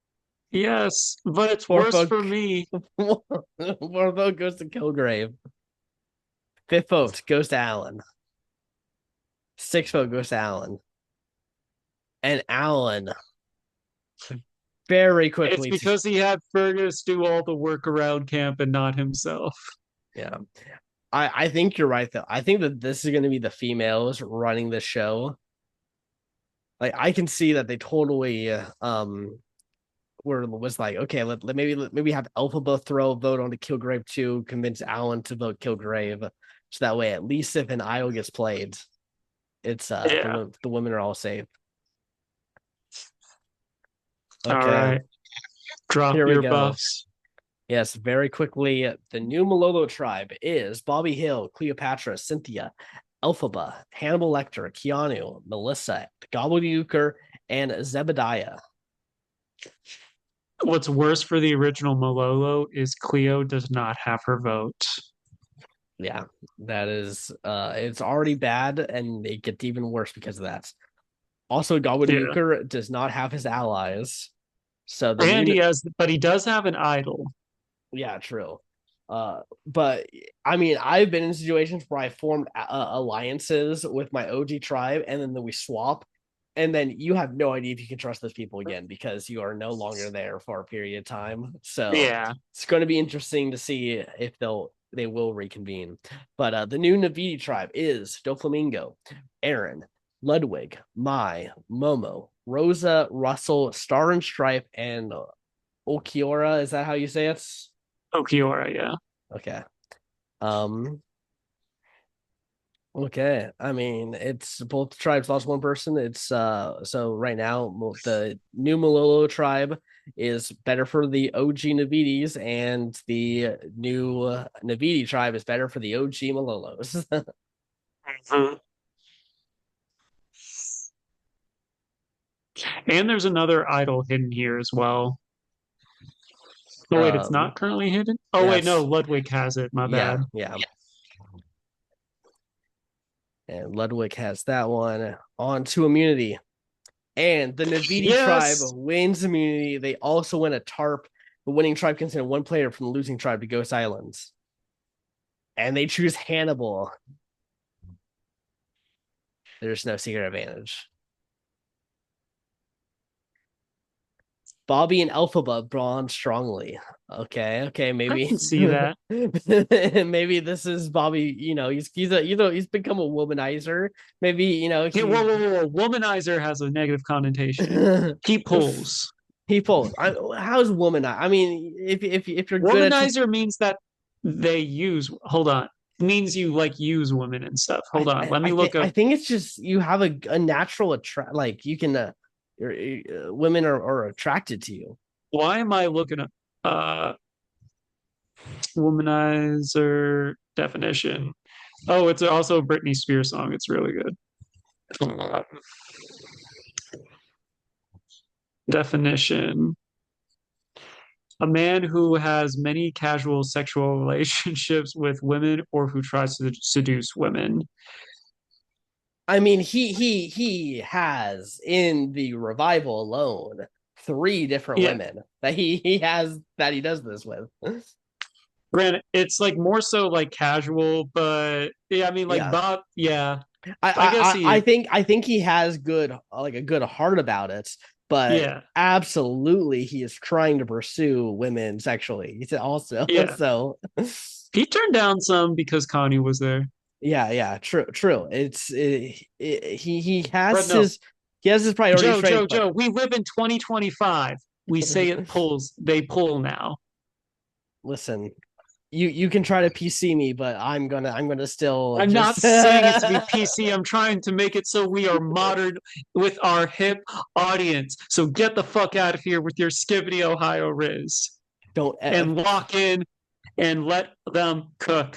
yes, but it's Fourth worse vote for me. fourth vote goes to Kilgrave. Fifth vote goes to Alan. Sixth vote goes to Alan. And Alan very It's quickly. because he had Fergus do all the work around camp and not himself. Yeah. I think you're right though. I think that this is going to be the females running the show. Like I can see that they totally were was like, okay, maybe have Elphaba throw a vote on to Kilgrave too, convince Alan to vote Kilgrave, so that way at least if an Isle gets played, it's Yeah. the women are all safe. All Okay, right. Drop here we your go. buffs. Yes, very quickly. The new Malolo tribe is Bobby Hill, Cleopatra, Cynthia, Elphaba, Hannibal Lecter, Keanu, Melissa, Gobbledeuker, and Zebediah. What's worse for the original Malolo is Cleo does not have her vote. Yeah, that is it's already bad and it gets even worse because of that. Also, Yeah. Gobbledeuker does not have his allies. So the And new he has, but he does have an idol. Yeah, true. But I mean, I've been in situations where I formed alliances with my OG tribe, and then we swap, and then you have no idea if you can trust those people again because you are no longer there for a period of time. So Yeah. it's going to be interesting to see if they will reconvene. But the new Navidi tribe is Doflamingo, Aaron, Ludwig, Mai, Momo, Rosa, Russell, Star and Stripe, and Okiora. Is that how you say it? Okiora, yeah. Okay. Um, okay. I mean, it's both tribes lost one person. It's so right now the new Malolo tribe is better for the OG Navidis, and the new Navidi tribe is better for the OG Malolos. Mhm. And there's another idol hidden here as well. Oh, wait, it's not currently hidden? Oh, wait, no, yes. Ludwig has it. My Yeah, bad. yeah. And Ludwig has that one. On to immunity. And the Navidi tribe Yes. wins immunity. They also win a tarp. The winning tribe can send one player from the losing tribe to Ghost Islands. And they choose Hannibal. There's no secret advantage. Bobby and Elphaba bond strongly. Okay, I maybe can see that. maybe this is Bobby. He's become a womanizer. Maybe Yeah, whoa. Womanizer has a negative connotation. He pulls. he pulls. How's womanizer? I mean, if you're good at Womanizer means that they use, hold on, means you like use women and stuff. Hold on, let me look I up. think it's just you have a natural attract, like you can women are attracted to you. Why am I looking up womanizer definition? Oh, it's also a Britney Spears song. It's really good. Definition: a man who has many casual sexual relationships with women or who tries to seduce women. I mean, he has in the revival alone three different Yeah, women that he has that he does this with. granted, it's like more so like casual, but yeah, I mean, like Yeah, Bob, yeah, I guess he, I think he has good like a good heart about it, but yeah, absolutely he is trying to pursue women sexually. He's also yeah. so He turned down some because Connie was there. yeah, true. But no, he has his priorities straight, but Joe, we live in 2025. We say it pulls, they pull now. listen, you can try to PC me, but I'm gonna still I'm not just saying it to be PC. I'm trying to make it so we are modern with our hip audience. So get the fuck out of here with your Skibidi Ohio Riz don't. and lock in and let them cook.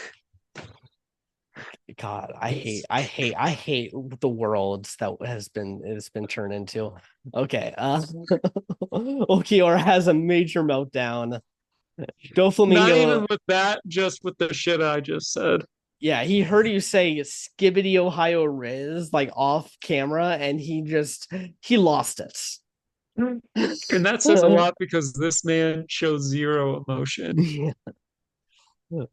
God, I hate the worlds that has been turned into. Okay, Okiora has a major meltdown. Not Doflamingo, even with that, just with the shit I just said. yeah, he heard you say Skibbity Ohio Riz like off camera, and he lost it. And that says a lot because this man shows zero emotion.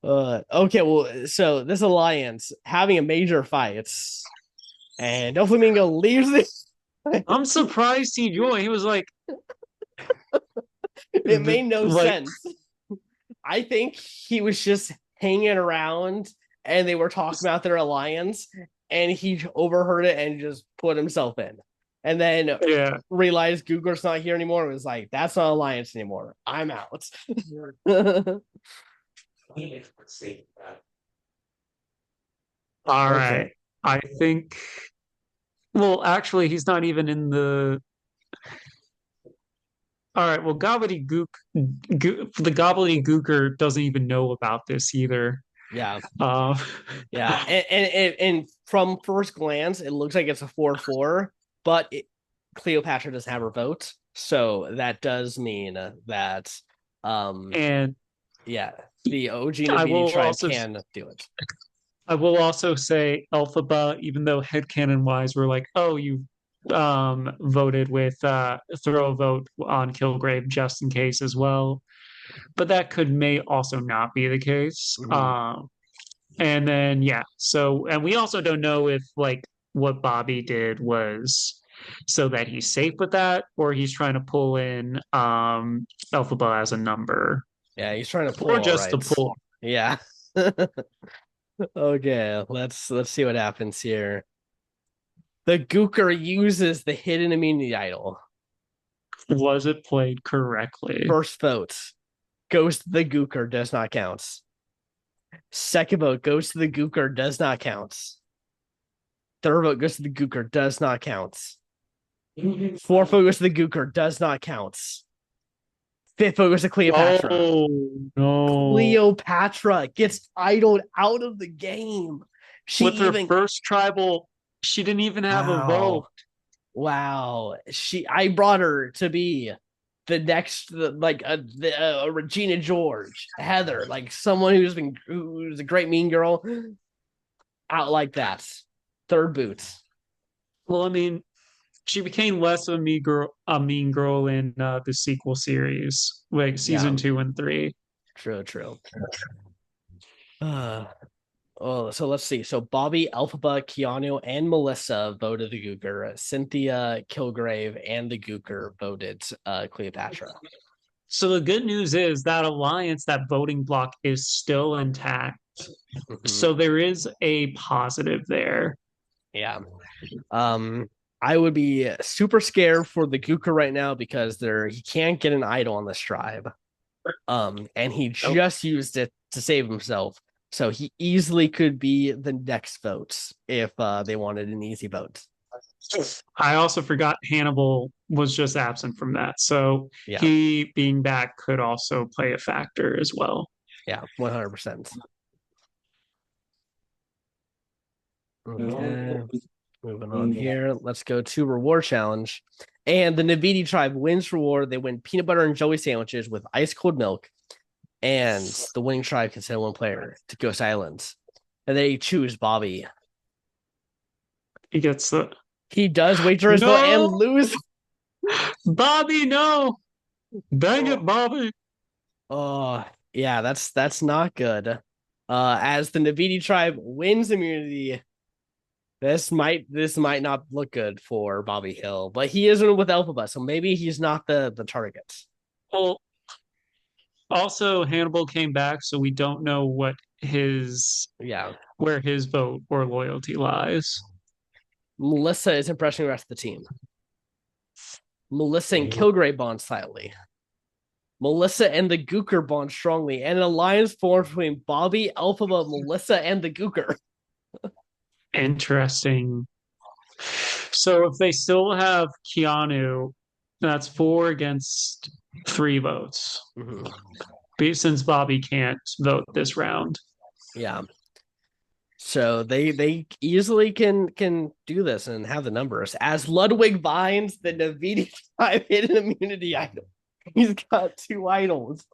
Okay, well, so this alliance having a major fight, and Doflamingo leaves it. I'm surprised he joined. He was It made no like sense. I think he was just hanging around and they were talking about their alliance and he overheard it and just put himself in. and then Yeah. realized Googler's not here anymore. It was like, that's not Alliance anymore. I'm out. All Okay. right. I think, well, actually, he's not even in the. All right. Well, the Gobbledygooker doesn't even know about this either. Yeah. Uh, Yeah. And from first glance, it looks like it's a 4-4, but Cleopatra doesn't have her vote. So that does mean that, um, and yeah, the OG I Navidi will tribe also can do it. I will also say Elphaba, even though headcanon wise, we're like, oh, you voted with throw a vote on Kilgrave just in case as well. But that may also not be the case. Mm-hmm. And then yeah, so and we also don't know if like what Bobby did was so that he's safe with that, or he's trying to pull in Elphaba as a number, Yeah, he's trying to pull or all just to right. pull. Yeah. Okay, let's see what happens here. The Gooker uses the hidden immunity idol. Was it played correctly? First vote goes to the Gooker, does not count. Second vote goes to the Gooker, does not count. Third vote goes to the Gooker, does not count. Fourth vote goes to the Gooker, does not count. Fifth vote goes to Cleopatra. Oh no. Cleopatra gets idled out of the game. She With her even first tribal, she didn't even have a vote. wow. Wow. I brought her to be the next like a Regina George, Heather, like someone who's a great mean girl out like that. Third boots. Well, I mean, she became less of a mean girl in the sequel series, like Yeah, season 2 and 3. true. Uh, oh, so let's see. So Bobby, Elphaba, Keanu, and Melissa voted the Gooker. Cynthia, Kilgrave, and the Gooker voted Cleopatra. So the good news is that alliance, that voting block is still intact. Mm-hmm. So there is a positive there. Yeah. I would be super scared for the Gooker right now because he can't get an idol on this tribe. And he just used it to save himself. So he easily could be the next vote if they wanted an easy vote. I also forgot Hannibal was just absent from that. So Yeah. he being back could also play a factor as well. Yeah, 100%. Okay. Moving on here. Let's go to reward challenge. And the Navidi tribe wins reward. They win peanut butter and jelly sandwiches with ice cold milk. And the winning tribe can send one player to Ghost Islands. And they choose Bobby. He gets the He does wager his vote and no lose. Bobby, no. Dang it, Bobby. Oh, yeah, that's not good. As the Navidi tribe wins immunity, this might not look good for Bobby Hill, but he isn't with Elphaba, so maybe he's not the target. Well, also Hannibal came back, so we don't know what his Yeah. where his vote or loyalty lies. Melissa is impressing the rest of the team. Melissa and Kilgrave bond slightly. Melissa and the Gooker bond strongly, and an alliance formed between Bobby, Elphaba, Melissa, and the Gooker. Interesting. So if they still have Keanu, that's 4 against 3 votes. Mm-hmm. Since Bobby can't vote this round. Yeah. So they easily can do this and have the numbers. As Ludwig binds the Navidi tribe hidden immunity item. He's got 2 idols.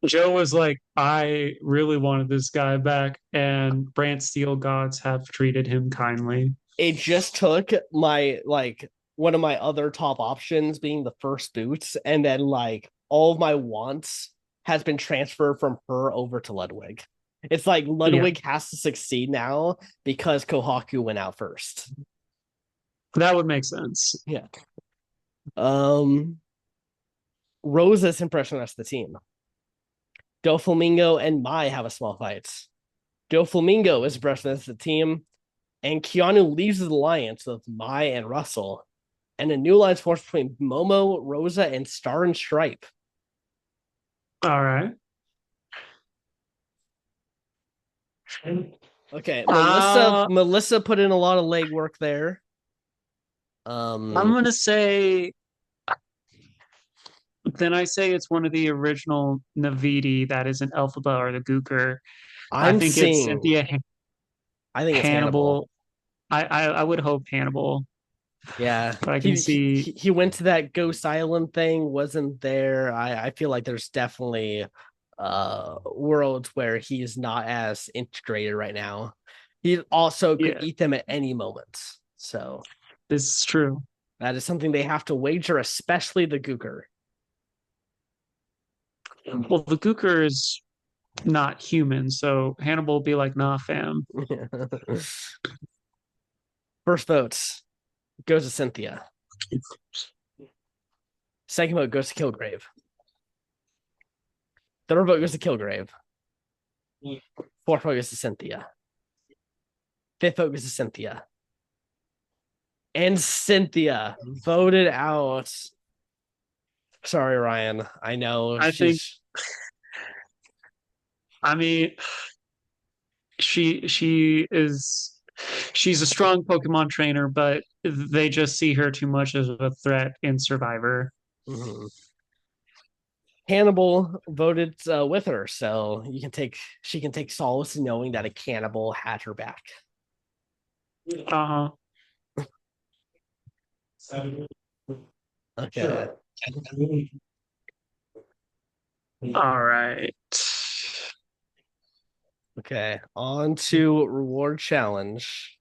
Joe was like, I really wanted this guy back, and Brantsteele gods have treated him kindly. It just took my one of my other top options being the first boots, and then all of my wants has been transferred from her over to Ludwig. It's like Ludwig has to succeed now because Kohaku went out first. That would make sense. Yeah. Rosa's impression of the team. Doflamingo and Mai have a small fight. Doflamingo is impressed with the team, and Keanu leaves his alliance with Mai and Russell. And a new alliance formed between Momo, Rosa, and Star and Stripe. All right. Okay, Melissa. Uh, Melissa put in a lot of legwork there. I'm Um, gonna say then I say it's one of the original Navidi that isn't Elphaba or the Gooker. I I'm think it's seeing. Cynthia I think it's Hannibal. Hannibal. I would hope Hannibal, Yeah, but I can he see he went to that Ghost Island thing, wasn't there. I feel like there's definitely worlds where he's not as integrated right now. He also could yeah, eat them at any moment. So this is true. that is something they have to wager, especially the Gooker. Well, the Gooker is not human, so Hannibal will be like, nah, fam. First votes goes to Cynthia. Second vote goes to Kilgrave. Third vote goes to Kilgrave. Fourth vote goes to Cynthia. Fifth vote goes to Cynthia. And Cynthia voted out. Sorry, Ryan. I know I think, she's. I mean, she's a strong Pokemon trainer, but they just see her too much as a threat in Survivor. Mhm. Hannibal voted with her, so you can take she can take solace in knowing that a cannibal had her back. Uh-huh. Okay. All right. Okay. On to reward challenge.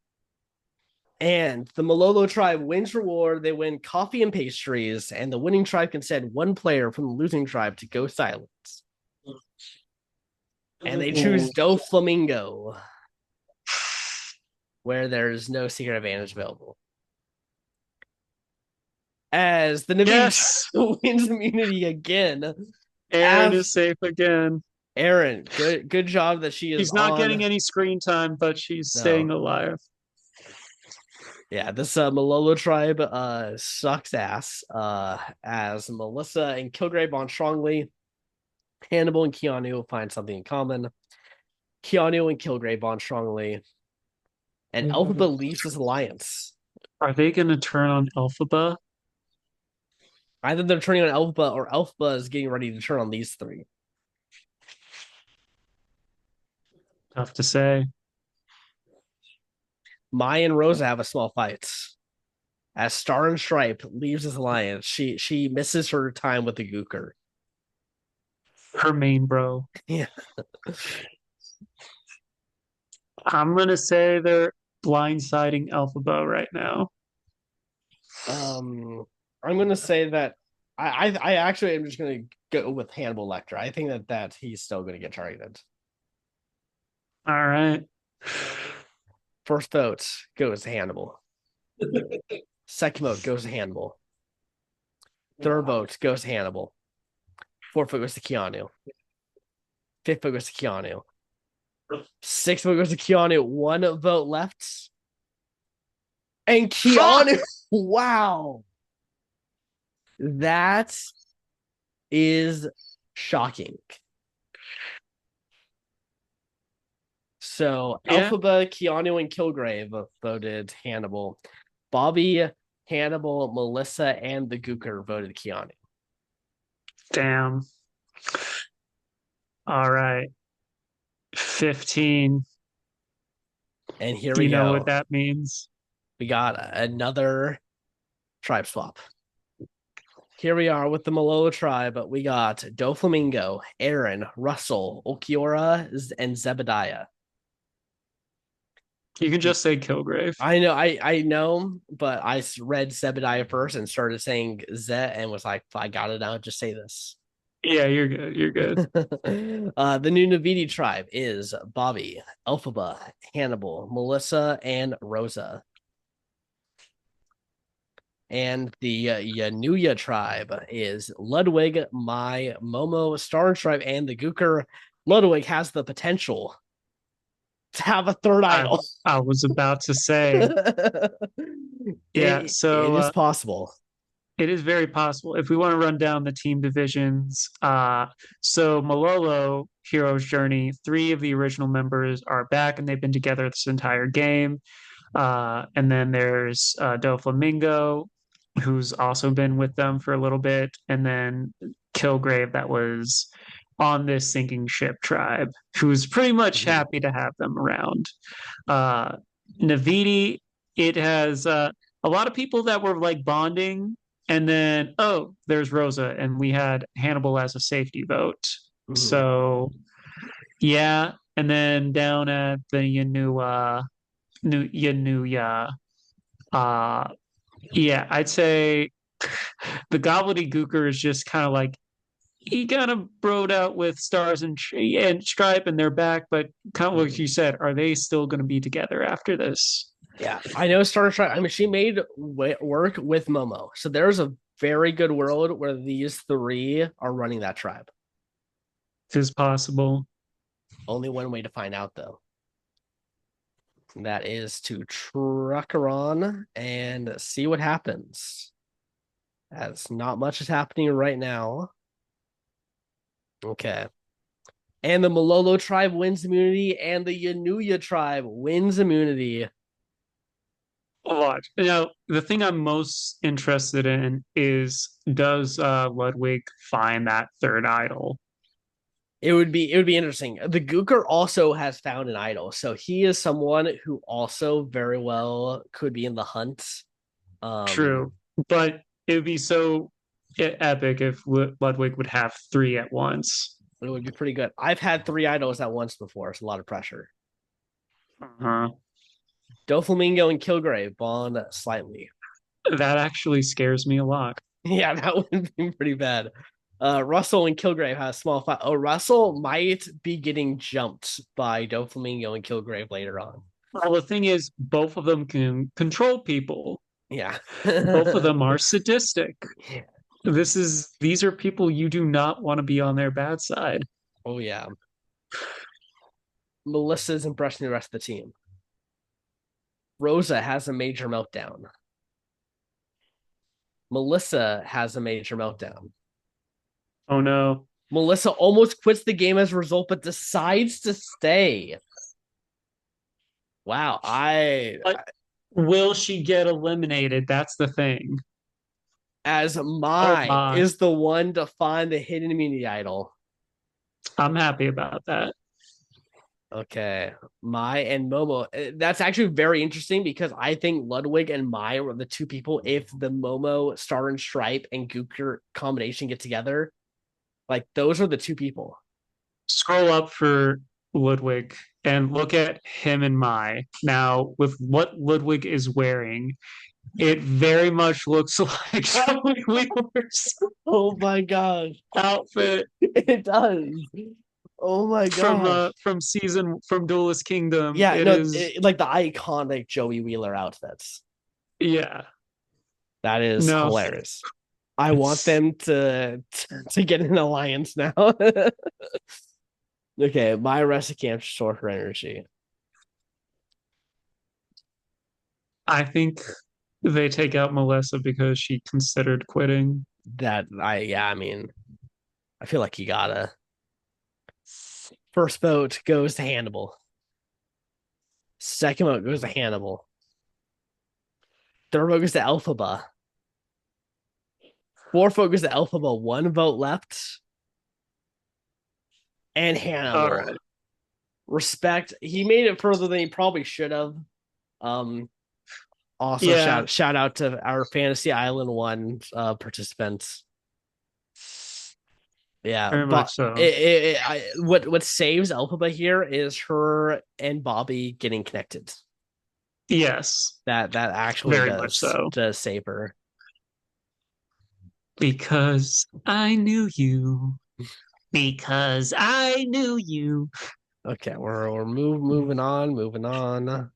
And the Malolo tribe wins reward. They win coffee and pastries, and the winning tribe can send one player from the losing tribe to Ghost Islands. And they choose Doflamingo, where there's no secret advantage available. As the Navy Yes, wins immunity again. Aaron is safe again. Aaron, good job that she is She's not getting on. any screen time, but she's staying No, alive. yeah, this Malolo tribe sucks ass. As Melissa and Kilgrave bond strongly, Hannibal and Keanu find something in common. Keanu and Kilgrave bond strongly, and Elphaba leaves this alliance. Are they going to turn on Elphaba? Either they're turning on Elphaba or Elphaba is getting ready to turn on these three. Tough to say. Maya and Rosa have a small fight. As Star and Stripe leaves this alliance, she misses her time with the Gooker. Her main bro. Yeah. I'm going to say they're blindsiding Elphaba right now. I'm gonna say that I actually am just gonna go with Hannibal Lecter. I think that he's still gonna get targeted. All right. First vote goes to Hannibal. Second vote goes to Hannibal. Third vote goes to Hannibal. Fourth vote goes to Keanu. Fifth vote goes to Keanu. Sixth vote goes to Keanu. One vote left. And Fuck! Keanu, wow. That is shocking. So Yeah. Elphaba, Keanu, and Kilgrave voted Hannibal. Bobby, Hannibal, Melissa, and the Gooker voted Keanu. Damn. All right. 15. And here Do we you know what go. that means? We got another tribe swap. Here we are with the Malolo tribe. We got Doflamingo, Aaron, Russell, Okiora, and Zebediah. You can just say Kilgrave. I know, but I read Zebediah first and started saying Zet and was like, I got it now. Just say this. Yeah, you're good. You're good. The new Navidi tribe is Bobby, Elphaba, Hannibal, Melissa, and Rosa. And the Yanuya tribe is Ludwig, Mai, Momo, Star tribe, and the Gooker. Ludwig has the potential to have a third I idol. I was about to say, yeah. It So is possible. it is very possible. If we want to run down the team divisions, so Malolo, Hero's Journey, three of the original members are back and they've been together this entire game. And then there's Doflamingo, who's also been with them for a little bit, and then Kilgrave, that was on this sinking ship tribe, who's pretty much Mhm. happy to have them around. Uh, Navidi, it has a lot of people that were like bonding, and then oh, there's Rosa, and we had Hannibal as a safety vote. Mhm. So yeah, and then down at the Yanuya, uh, yeah, I'd say the gobbledygooker is just kind of like he kind of broed out with Stars and Stripe, and they're back. But kind of like Mhm. you said, are they still going to be together after this? Yeah, I know Star Trek. I mean, she made work with Momo, so there's a very good world where these three are running that tribe. Is possible. Only one way to find out, though. That is to truck her on and see what happens. As not much is happening right now. Okay. And the Malolo tribe wins immunity, and the Yanuya tribe wins immunity. Watch. Now, the thing I'm most interested in is does Ludwig find that third idol? It would be interesting. The Gooker also has found an idol, so he is someone who also very well could be in the hunt. Um, True, but it would be so epic if Ludwig would have three at once. it would be pretty good. I've had three idols at once before. It's a lot of pressure. Uh-huh. Doflamingo and Kilgrave bond slightly. That actually scares me a lot. Yeah, that would be pretty bad. Russell and Kilgrave has a small fight. Oh, Russell might be getting jumped by Doflamingo and Kilgrave later on. Well, the thing is, both of them can control people. Yeah. Both of them are sadistic. These are people you do not want to be on their bad side. Oh yeah. Melissa's impressing the rest of the team. Rosa has a major meltdown. Melissa has a major meltdown. Oh no. Melissa almost quits the game as a result, but decides to stay. Wow, But will she get eliminated? That's the thing. as Oh Mai my. is the one to find the hidden immunity idol. I'm happy about that. Okay, Mai and Momo. That's actually very interesting because I think Ludwig and Mai were the two people. If the Momo, Star and Stripe, and Gooker combination get together, like those are the two people. Scroll up for Ludwig and look at him and Mai. Now, with what Ludwig is wearing, it very much looks like Joey Wheeler's Oh my gosh, outfit it does. Oh my gosh. from Duelist Kingdom. Yeah, It no, is like the iconic Joey Wheeler outfits. yeah. That is No. hilarious. I want them to get an alliance now. Okay, my rest of camp store her energy. I think they take out Melissa because she considered quitting. I mean, I feel like you gotta. First vote goes to Hannibal. Second vote goes to Hannibal. Third vote goes to Elphaba. Fourth vote goes to Elphaba. One vote left. And All Hannibal. right. Respect. He made it further than he probably should have. Um, Also, Yeah, shout out to our Fantasy Island one participants. Yeah, very but much so. what saves Elphaba here is her and Bobby getting connected. Yes, That actually very much so. does save her. Because I knew you. Because I knew you. Okay, we're moving on, moving on.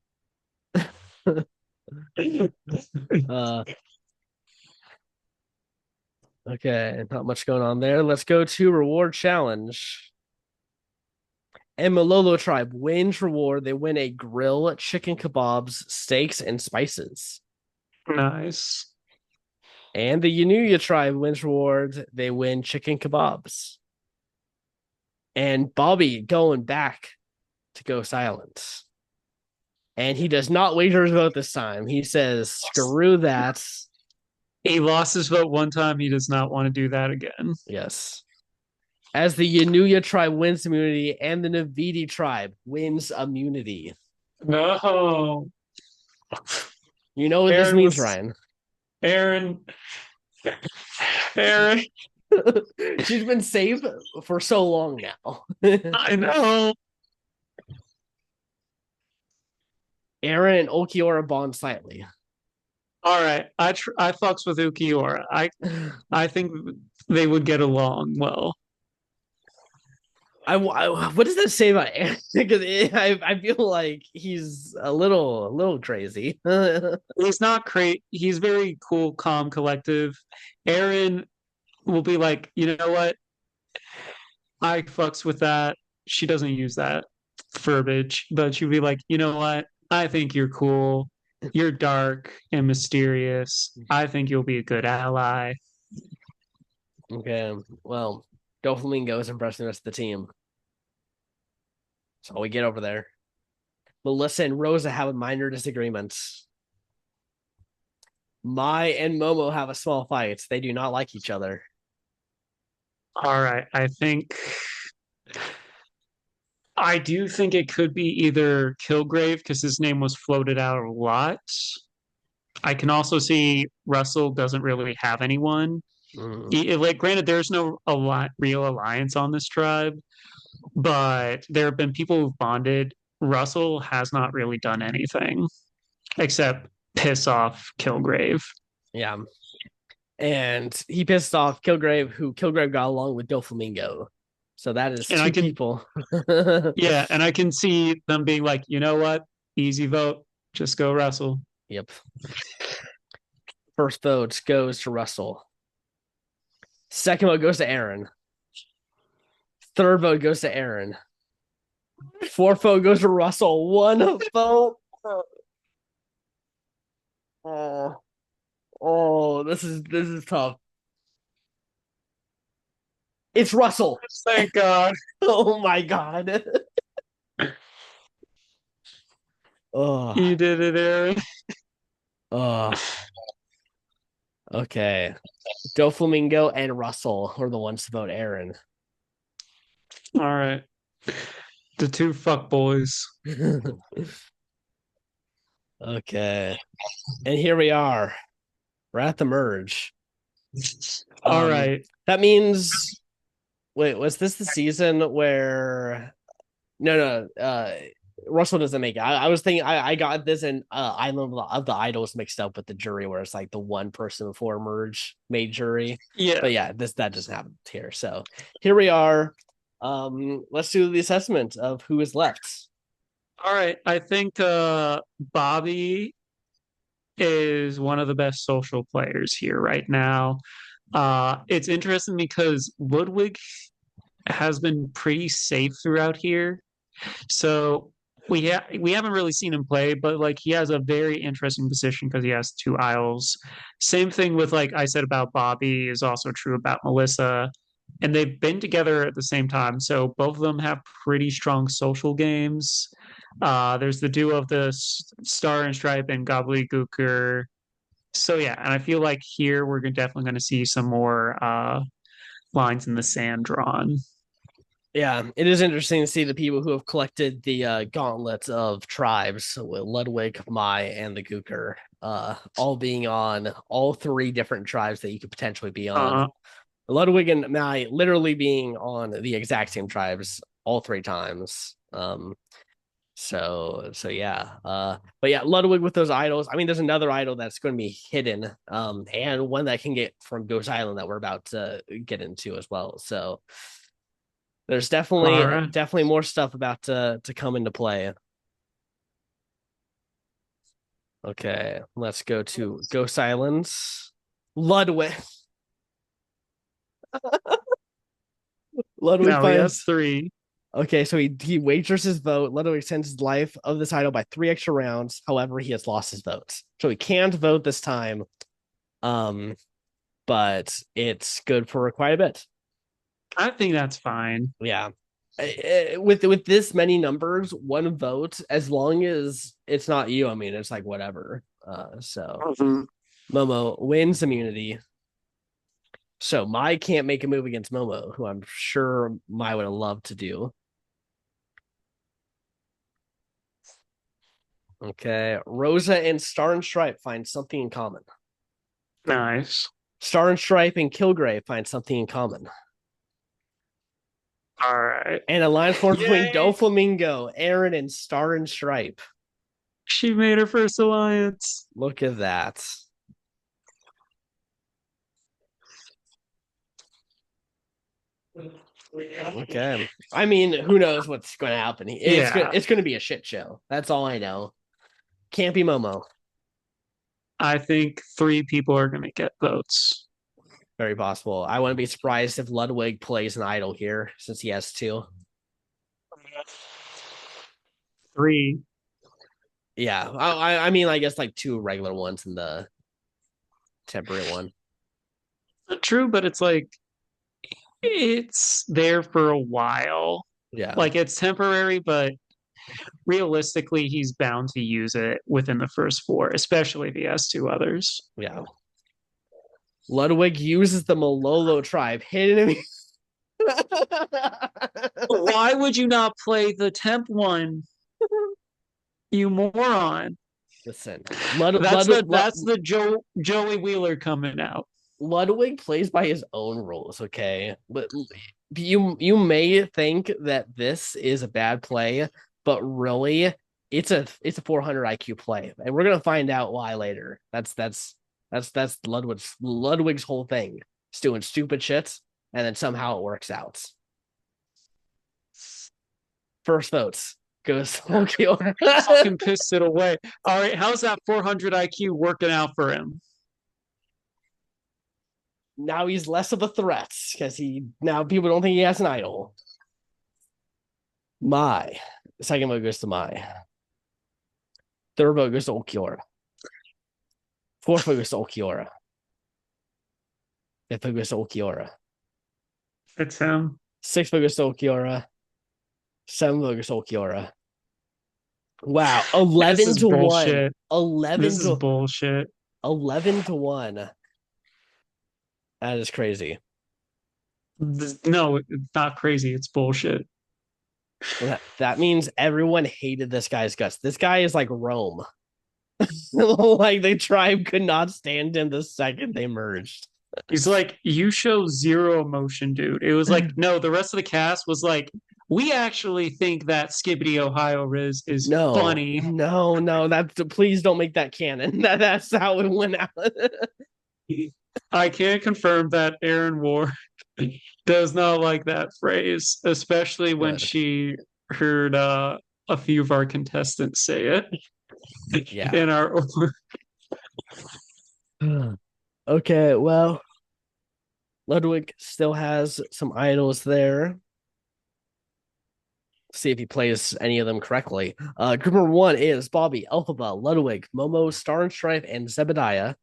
uh, okay, not much going on there. Let's go to reward challenge. And Malolo tribe wins reward. They win a grill, chicken kebabs, steaks, and spices. Nice. And the Yanuya tribe wins reward. They win chicken kebabs. And Bobby going back to go silent. And he does not wager his vote this time. He says, screw that. He lost his vote one time. He does not want to do that again. Yes. As the Yanuya tribe wins immunity and the Navidi tribe wins immunity. No. You know what this Aaron means, was Ryan. Aaron. Aaron. She's been saved for so long now. I know. Aaron and Okiora bond slightly. All right. I fucks with Ukiora. I think they would get along well. What does that say about Aaron? Because I feel like he's a little crazy. He's not great. He's very cool, calm, collective. Aaron will be like, you know what? I fucks with that. She doesn't use that verbiage, but she'll be like, you know what? I think you're cool. You're dark and mysterious. I think you'll be a good ally. Okay, well, Doflamingo is impressing the rest of the team. So we get over there. Melissa and Rosa have minor disagreements. Mai and Momo have a small fight. They do not like each other. All right. I do think it could be either Kilgrave because his name was floated out a lot. I can also see Russell doesn't really have anyone. Like, granted, there's no real alliance on this tribe, but there have been people who've bonded. Russell has not really done anything except piss off Kilgrave. Yeah. And he pissed off Kilgrave, who Kilgrave got along with Doflamingo. So that is two people. Yeah, and I can see them being like, you know what? Easy vote. Just go Russell. Yep. First vote goes to Russell. Second vote goes to Aaron. Third vote goes to Aaron. Fourth vote goes to Russell. One vote. This is tough. It's Russell. Thank God. Oh my God. Oh. You did it, Aaron. Oh. Okay. Doflamingo and Russell were the ones to vote Aaron. All right. The two fuck boys. Okay. And here we are. We're at the merge. All right. That means wait, was this the season where no, Russell doesn't make it. I was thinking I got this in Island of the Idols mixed up with the jury where it's like the one person before merge made jury. Yeah. But yeah, that doesn't happen here. So here we are. Let's do the assessment of who is left. All right. I think Bobby is one of the best social players here right now. It's interesting because Ludwig has been pretty safe throughout here. So we haven't really seen him play, but like he has a very interesting position because he has two aisles. Same thing with like I said about Bobby is also true about Melissa. And they've been together at the same time. So both of them have pretty strong social games. There's the duo of the Star and Stripe and Gobbledygooker. So yeah, and I feel like here we're definitely going to see some more lines in the sand drawn. Yeah, it is interesting to see the people who have collected the gauntlet of tribes with Ludwig, Mai, and the Gooker, all being on all three different tribes that you could potentially be on. Ludwig and Mai literally being on the exact same tribes all three times. So yeah. But yeah, Ludwig with those idols. I mean, there's another idol that's going to be hidden, and one that can get from Ghost Island that we're about to get into as well. So there's definitely more stuff about to come into play. Okay, let's go to Ghost Islands. Ludwig. Ludwig now we have three. Okay, so he wagers his vote. Ludwig extends his life of this idol by 3 extra rounds. However, he has lost his votes, so he can't vote this time. Um, but it's good for quite a bit. I think that's fine. Yeah. With this many numbers, one vote, as long as it's not you, I mean, it's like whatever. So Mhm. Momo wins immunity. So Mai can't make a move against Momo, who I'm sure Mai would have loved to do. Okay. Rosa and Star and Stripe find something in common. Nice. Star and Stripe and Kilgrave find something in common. All right. And a line formed between Yay! Doflamingo, Aaron, and Star and Stripe. She made her first alliance. Look at that. Okay. I mean, who knows what's going to happen? Yeah, It's going to be a shit show. That's all I know. Can't be Momo. I think 3 people are going to get votes. Very possible. I wouldn't be surprised if Ludwig plays an idol here since he has two. 3. Yeah. I mean, I guess like two regular ones and the temporary one. True, but it's like it's there for a while. Yeah. Like it's temporary, but realistically, he's bound to use it within the first 4, especially if he has 2 others. Yeah. Ludwig uses the Malolo tribe hidden in. Why would you not play the temp one, you moron? Listen, That's the Joey Wheeler coming out. Ludwig plays by his own rules, okay? But you may think that this is a bad play, but really it's a 400 IQ play, and we're gonna find out why later. That's Ludwig's whole thing. He's doing stupid shit, and then somehow it works out. First votes goes Tokyo. Fucking pissed it away. All right, how's that 400 IQ working out for him? Now he's less of a threat because he now people don't think he has an idol. Mai. Second vote goes to Mai. Third vote goes to Okiora. Fourth vote goes to Okiora. Fifth vote goes to Okiora. It's him. Sixth vote goes to Okiora. Seventh vote goes to Okiora. Wow. This 11 is to 1. bullshit. 11 This is to bullshit. 11 to 1. That is crazy. No, it's not crazy. It's bullshit. That means everyone hated this guy's guts. This guy is like Rome. Like the tribe could not stand him the second they merged. He's like, you show zero emotion, dude. It was like, no, the rest of the cast was like, we actually think that Skibbity Ohio Riz is No, funny. no. That's please don't make that canon. That's how it went out. I can't confirm that Aaron Ward does not like that phrase, especially when Good. she heard a few of our contestants say it Yeah. in our. Okay, well, Ludwig still has some idols there. See if he plays any of them correctly. Group number 1 is Bobby, Elphaba, Ludwig, Momo, Star and Stripe, and Zebediah.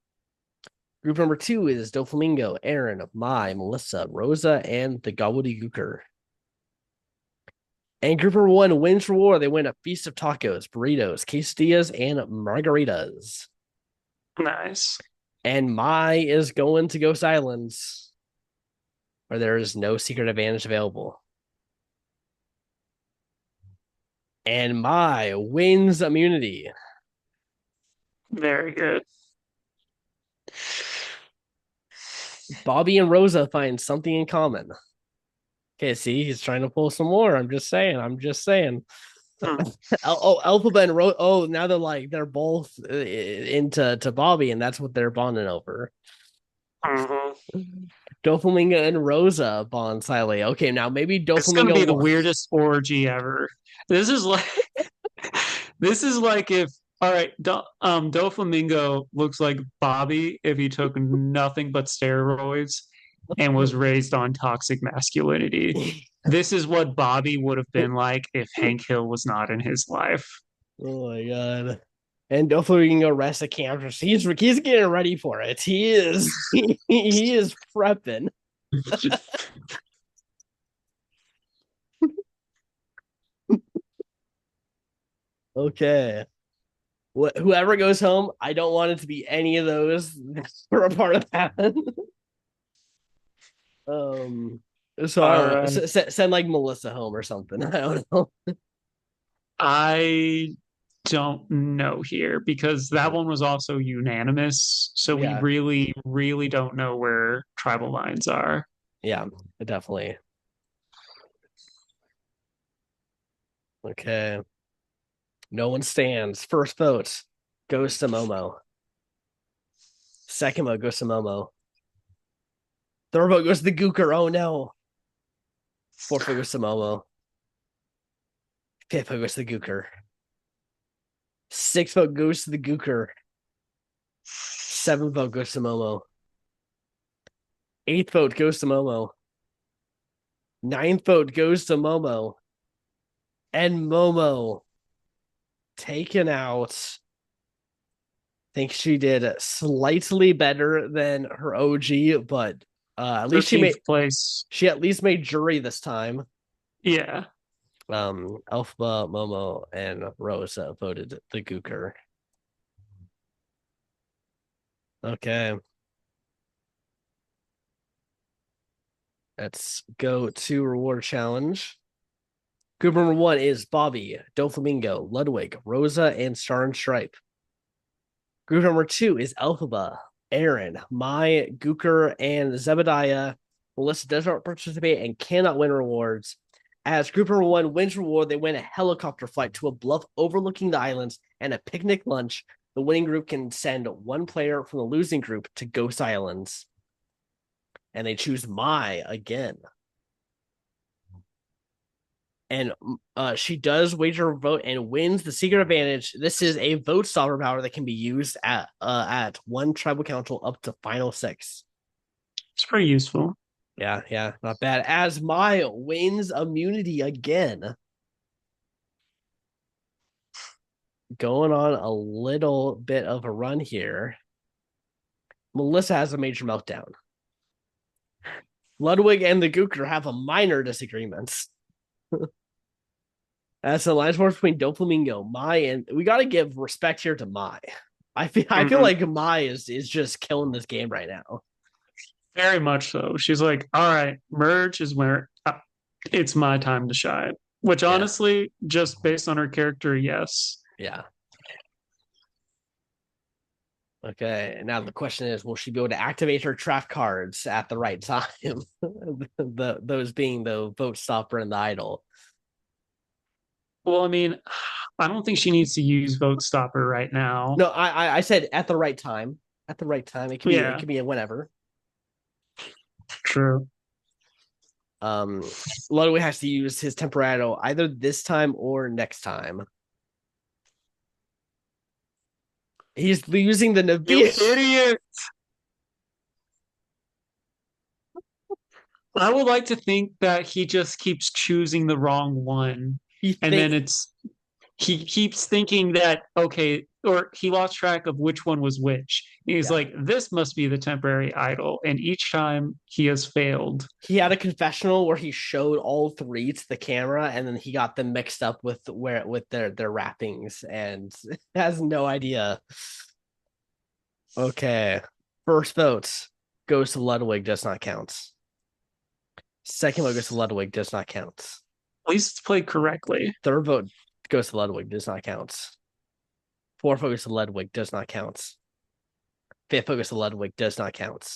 Group number 2 is Doflamingo, Aaron, Mai, Melissa, Rosa, and the Gobbledygooker. And group number 1 wins for war. They win a feast of tacos, burritos, quesadillas, and margaritas. Nice. And Mai is going to Ghost Islands, where there is no secret advantage available. And Mai wins immunity. Very good. Bobby and Rosa find something in common. Okay, see, he's trying to pull some more. I'm just saying. Alphaba and Rosa. Oh, now they're both into Bobby, and that's what they're bonding over. Doflamingo and Rosa bond silently. Okay, now maybe It's gonna be the Doflamingo. weirdest orgy ever. This is like this is like if all right, Doflamingo looks like Bobby if he took nothing but steroids and was raised on toxic masculinity. This is what Bobby would have been like if Hank Hill was not in his life. Oh my god. And hopefully we can go rest the campers. He's getting ready for it. He is he is prepping. Okay. Whoever goes home, I don't want it to be any of those that are a part of that. um so I All don't know. right. Send like Melissa home or something. I don't know. I don't know here because that one was also unanimous. So we Yeah. really, really don't know where tribal lines are. Yeah, definitely. Okay. No one stands. First vote goes to Momo. Second vote goes to Momo. Third vote goes to the Gooker. Oh no. Fourth vote goes to Momo. Fifth vote goes to the Gooker. Sixth vote goes to the Gooker. Seventh vote goes to Momo. Eighth vote goes to Momo. Ninth vote goes to Momo. And Momo taken out. Think she did slightly better than her OG, but at least 13th place. she at least made jury this time. Yeah. Elphaba, Momo, and Rosa voted the Gooker. Okay. Let's go to reward challenge. Group number 1 is Bobby, Doflamingo, Ludwig, Rosa, and Star and Stripe. Group number 2 is Elphaba, Aaron, Mai, Gooker, and Zebediah. Melissa does not participate and cannot win rewards. As group number 1 wins reward, they win a helicopter flight to a bluff overlooking the islands and a picnic lunch. The winning group can send one player from the losing group to Ghost Islands. And they choose Mai again. And she does wager a vote and wins the secret advantage. This is a vote stopper power that can be used at one tribal council up to final 6. It's pretty useful. Yeah, not bad. As Mai wins immunity again, going on a little bit of a run here. Melissa has a major meltdown. Ludwig and the Gooker have a minor disagreement. That's an alliance war between Doflamingo, Mai, and we got to give respect here to Mai. I feel like Mai is just killing this game right now. Very much so. She's like, all right, merge is where it's my time to shine. Which Yeah, honestly, just based on her character, yes. yeah. Okay, now the question is, will she be able to activate her trap cards at the right time? Those being the vote stopper and the idol. Well, I mean, I don't think she needs to use vote stopper right now. No, I said at the right time. At the right time, it Yeah, could be a whenever. true. Um, Ludwig has to use his temporado either this time or next time. He's using the You Navish. idiot! I would like to think that he just keeps choosing the wrong one. He And then think he keeps thinking that, okay, or he lost track of which one was which. He's Yeah. like, this must be the temporary idol. And each time he has failed. He had a confessional where he showed all three to the camera, and then he got them mixed up with their wrappings, and has no idea. Okay, first vote goes to Ludwig, does not count. Second vote goes to Ludwig, does not count. At least it's played correctly. Third vote goes to Ludwig, does not count. Fourth vote goes to Ludwig, does not count. Fifth vote goes to Ludwig, does not count.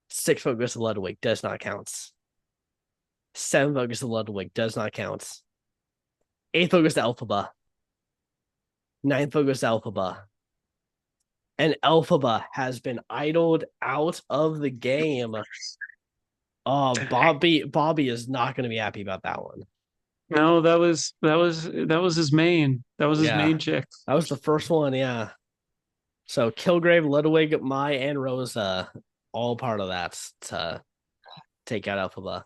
Sixth vote goes to Ludwig, does not count. Seventh vote goes to Ludwig, does not count. Eighth vote goes to Elphaba. Ninth vote goes to Elphaba. And Elphaba has been idled out of the game. Oh, Bobby is not going to be happy about that one. No, that was his main. That was his Yeah, main chick. that was the first one. Yeah. So Kilgrave, Ludwig, Mai, and Rosa, all part of that to take out Elphaba.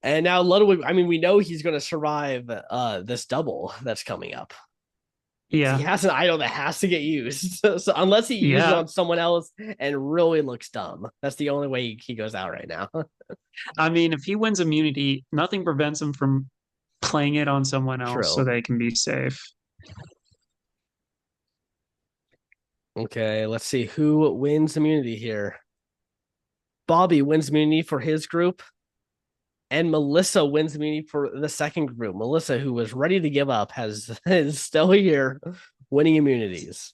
And now Ludwig, I mean, we know he's going to survive this double that's coming up. He Yeah. has an idol that has to get used. So unless he uses it Yeah. on someone else and really looks dumb, that's the only way he goes out right now. I mean, if he wins immunity, nothing prevents him from playing it on someone else so True. they can be safe. Okay, let's see who wins immunity here. Bobby wins immunity for his group, and Melissa wins immunity for the second group. Melissa, who was ready to give up, is still here winning immunities.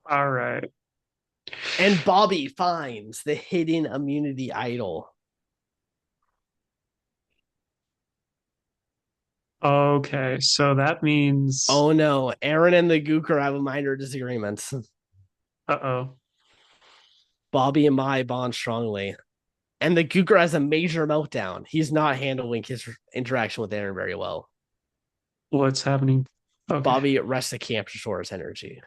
All right. And Bobby finds the hidden immunity idol. Okay, so that means, Oh no, Aaron and the Gooker have a minor disagreements. uh-oh. Bobby and Mai bond strongly. And the Gooker has a major meltdown. He's not handling his interaction with Aaron very well. What's happening? Okay. Bobby rests the camp to store his energy.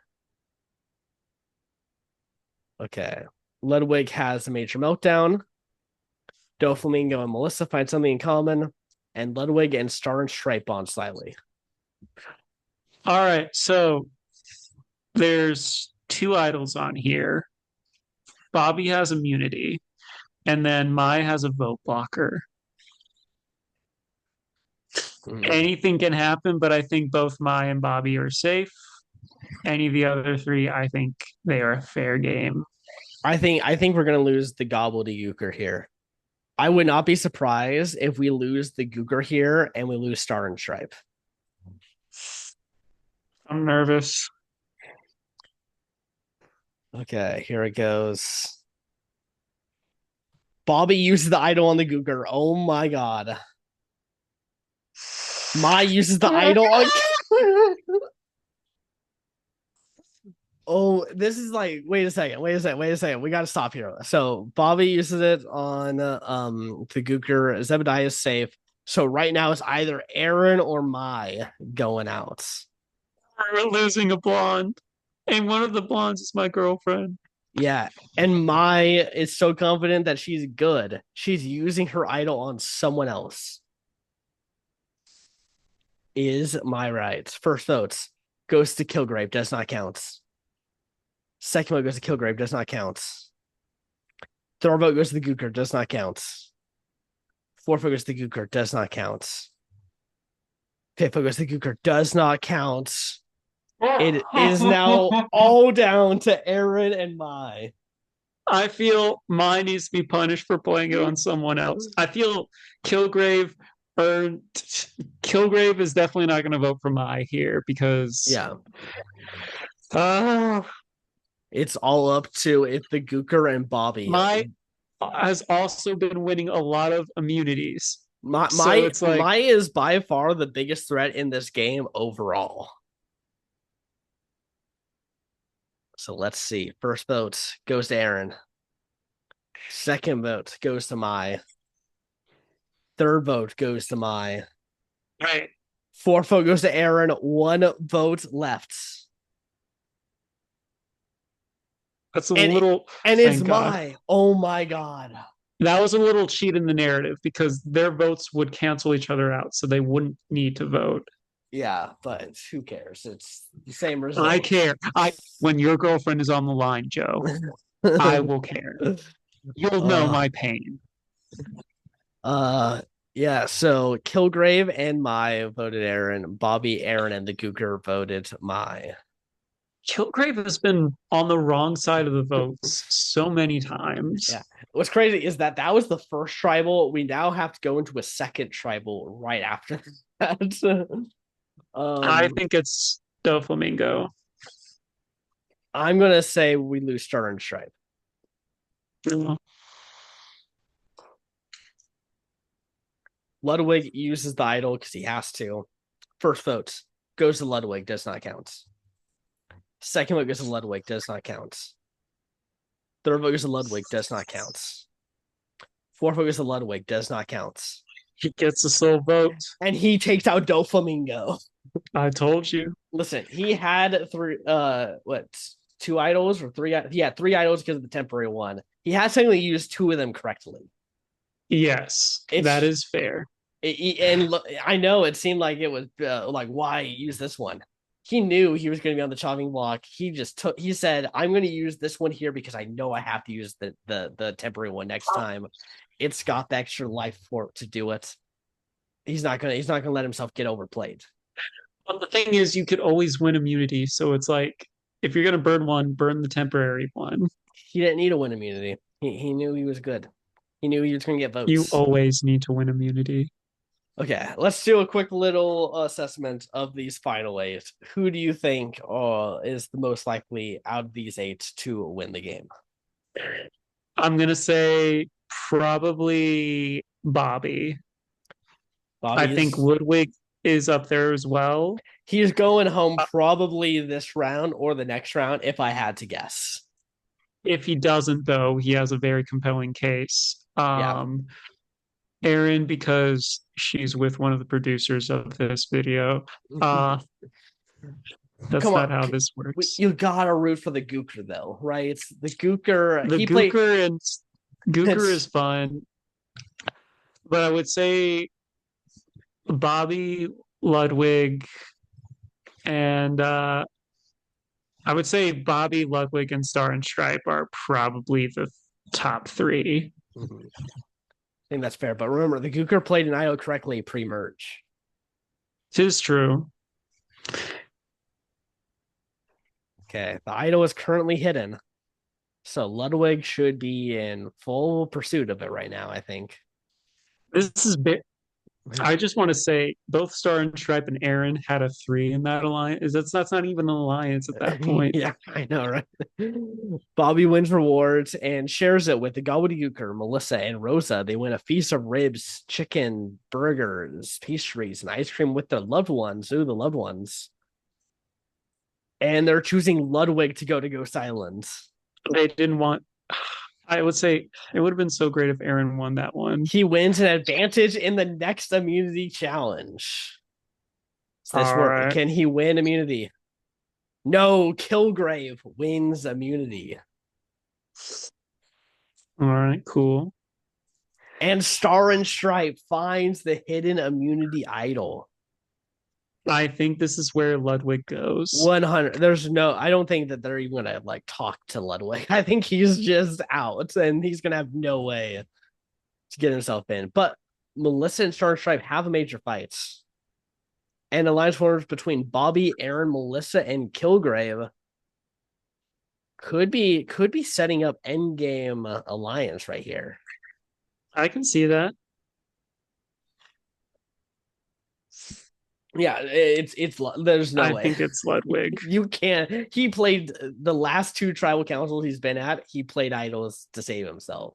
Okay. Ludwig has a major meltdown. Doflamingo and Melissa find something in common. And Ludwig and Star and Stripe bond slightly. All right, so there's two idols on here. Bobby has immunity, and then Mai has a vote blocker. Anything can happen, but I think both Mai and Bobby are safe. Any of the other three, I think they are a fair game. I think we're gonna lose the gobbledygooker here. I would not be surprised if we lose the Gooker here and we lose Star and Stripe. I'm nervous. Okay, here it goes. Bobby uses the idol on the Gooker. Oh my god. Mai uses the idol on. Oh, this is like, wait a second. We gotta stop here. So Bobby uses it on the Gooker. Zebediah is safe. So right now it's either Aaron or Mai going out. We're losing a blonde, and one of the blondes is my girlfriend. Yeah. And Mai is so confident that she's good. She's using her idol on someone else. Is my right? First votes goes to Kilgrave, does not count. Second vote goes to Kilgrave, does not count. Third vote goes to the Gooker, does not count. Fourth vote goes to the Gooker, does not count. Fifth vote goes to the Gooker, does not count. It is now all down to Aaron and Mai. I feel Mai needs to be punished for playing it on someone else. I feel Kilgrave earned. Kilgrave is definitely not going to vote for Mai here because Yeah. Uh, It's all up to if the Gooker and Bobby. Mai has also been winning a lot of immunities. My it's like Mai is by far the biggest threat in this game overall. So let's see. First vote goes to Aaron. Second vote goes to Mai. Third vote goes to Mai. right. Fourth vote goes to Aaron. One vote left. That's a little. And it's thank God. Mai. Oh my God. That was a little cheat in the narrative because their votes would cancel each other out, so they wouldn't need to vote. Yeah, but who cares? It's the same result. I care. When your girlfriend is on the line, Joe, I will care. You'll know my pain. Yeah, so Kilgrave and Mai voted Aaron. Bobby, Aaron, and the Gooker voted Mai. Kilgrave has been on the wrong side of the votes so many times. Yeah. What's crazy is that was the first tribal. We now have to go into a second tribal right after that. I think it's Doflamingo. I'm going to say we lose Star and Stripe. Yeah. Ludwig uses the idol because he has to. First vote goes to Ludwig, does not count. Second vote goes to Ludwig, does not count. Third vote goes to Ludwig, does not count. Fourth vote goes to Ludwig, does not count. He gets a sole vote. And he takes out Doflamingo. I told you. Listen, he had two idols or three? He had three idols because of the temporary one. He has technically used two of them correctly. Yes, that It's is fair. and I know it seemed like it was like why use this one. He knew he was going to be on the chopping block. He just took. He said, "I'm going to use this one here because I know I have to use the temporary one next time. It's got the extra life for to do it. He's not gonna let himself get overplayed. But the thing is, you could always win immunity. So it's like, if you're going to burn one, burn the temporary one. He didn't need to win immunity. He knew he was good. He knew he was going to get You votes. always need to win immunity. Okay, let's do a quick little assessment of these final eight. Who do you think is the most likely out of these eight to win the game? I'm going to say probably Bobby. I think Bobby's Ludwig is up there as well. he's going home probably this round or the next round if I had to guess. If he doesn't, though, he has a very compelling case. Yeah. Erin, because she's with one of the producers of this video. Uh, Come that's on. not how this works. You gotta root for the Gooker though, right? It's the Gooker. The He played Gooker is it's fun, but I would say Bobby, Ludwig, and I would say Bobby, Ludwig, and Star and Stripe are probably the top three. Mhm. I think that's fair. But remember, the Gooker played an IO correctly pre-merge. Tis true. Okay, the idol is currently hidden. So Ludwig should be in full pursuit of it right now, I think. This is bit. I just want to say both Star and Stripe and Aaron had a three in that alliance. That's not even an alliance at that point. Yeah, I know, right? Bobby wins rewards and shares it with the Gobbledygooker, Melissa, and Rosa. They win a feast of ribs, chicken, burgers, pastries, and ice cream with their loved ones. Ooh, the loved ones. And they're choosing Ludwig to go to Ghost Island. They didn't want. I would say it would have been so great if Aaron won that one. He wins an advantage in the next immunity challenge. Is this All work? right. Can he win immunity? No, Kilgrave wins immunity. All right. Cool. And Star and Stripe finds the hidden immunity idol. I think this is where Ludwig goes. 100. There's no, I don't think that they're even going to like talk to Ludwig. I think he's just out and he's going to have no way to get himself in. But Melissa and Star and Stripe have a major fight. And alliance forms between Bobby, Aaron, Melissa, and Kilgrave could be setting up endgame alliance right here. I can see that. Yeah, it's there's no I way think it's Ludwig. you can't. He played the last two tribal councils he's been at. He played idols to save himself.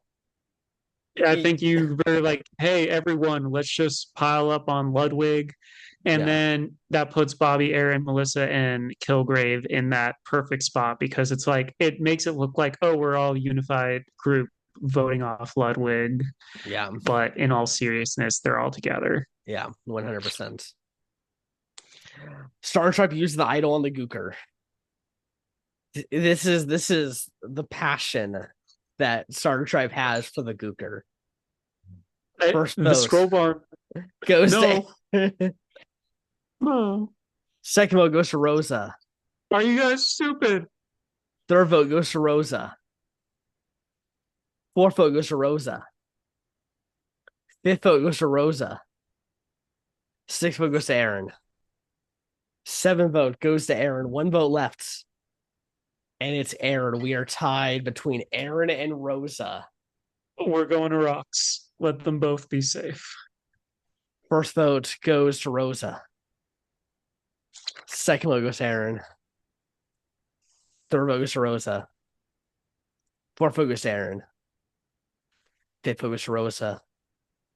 I think you were like, hey, everyone, let's just pile up on Ludwig. And Yeah, then that puts Bobby, Aaron, Melissa, and Kilgrave in that perfect spot because it's like, it makes it look like, oh, we're all unified group voting off Ludwig. yeah, But in all seriousness, they're all together. yeah, 100%. Star Trek used the idol on the Gooker. This is the passion that Star Trek has for the Gooker. First The vote scroll bar. goes No. to No. second vote goes to Rosa. Are you guys stupid? Third vote goes to Rosa. Fourth vote goes to Rosa. Fifth vote goes to Rosa. Sixth vote goes to Aaron. Seventh vote goes to Aaron. One vote left. And it's Aaron. We are tied between Aaron and Rosa. We're going to rocks. Let them both be safe. First vote goes to Rosa. Second vote goes to Aaron. Third vote goes to Rosa. Fourth vote goes to Aaron. Fifth vote goes to Rosa.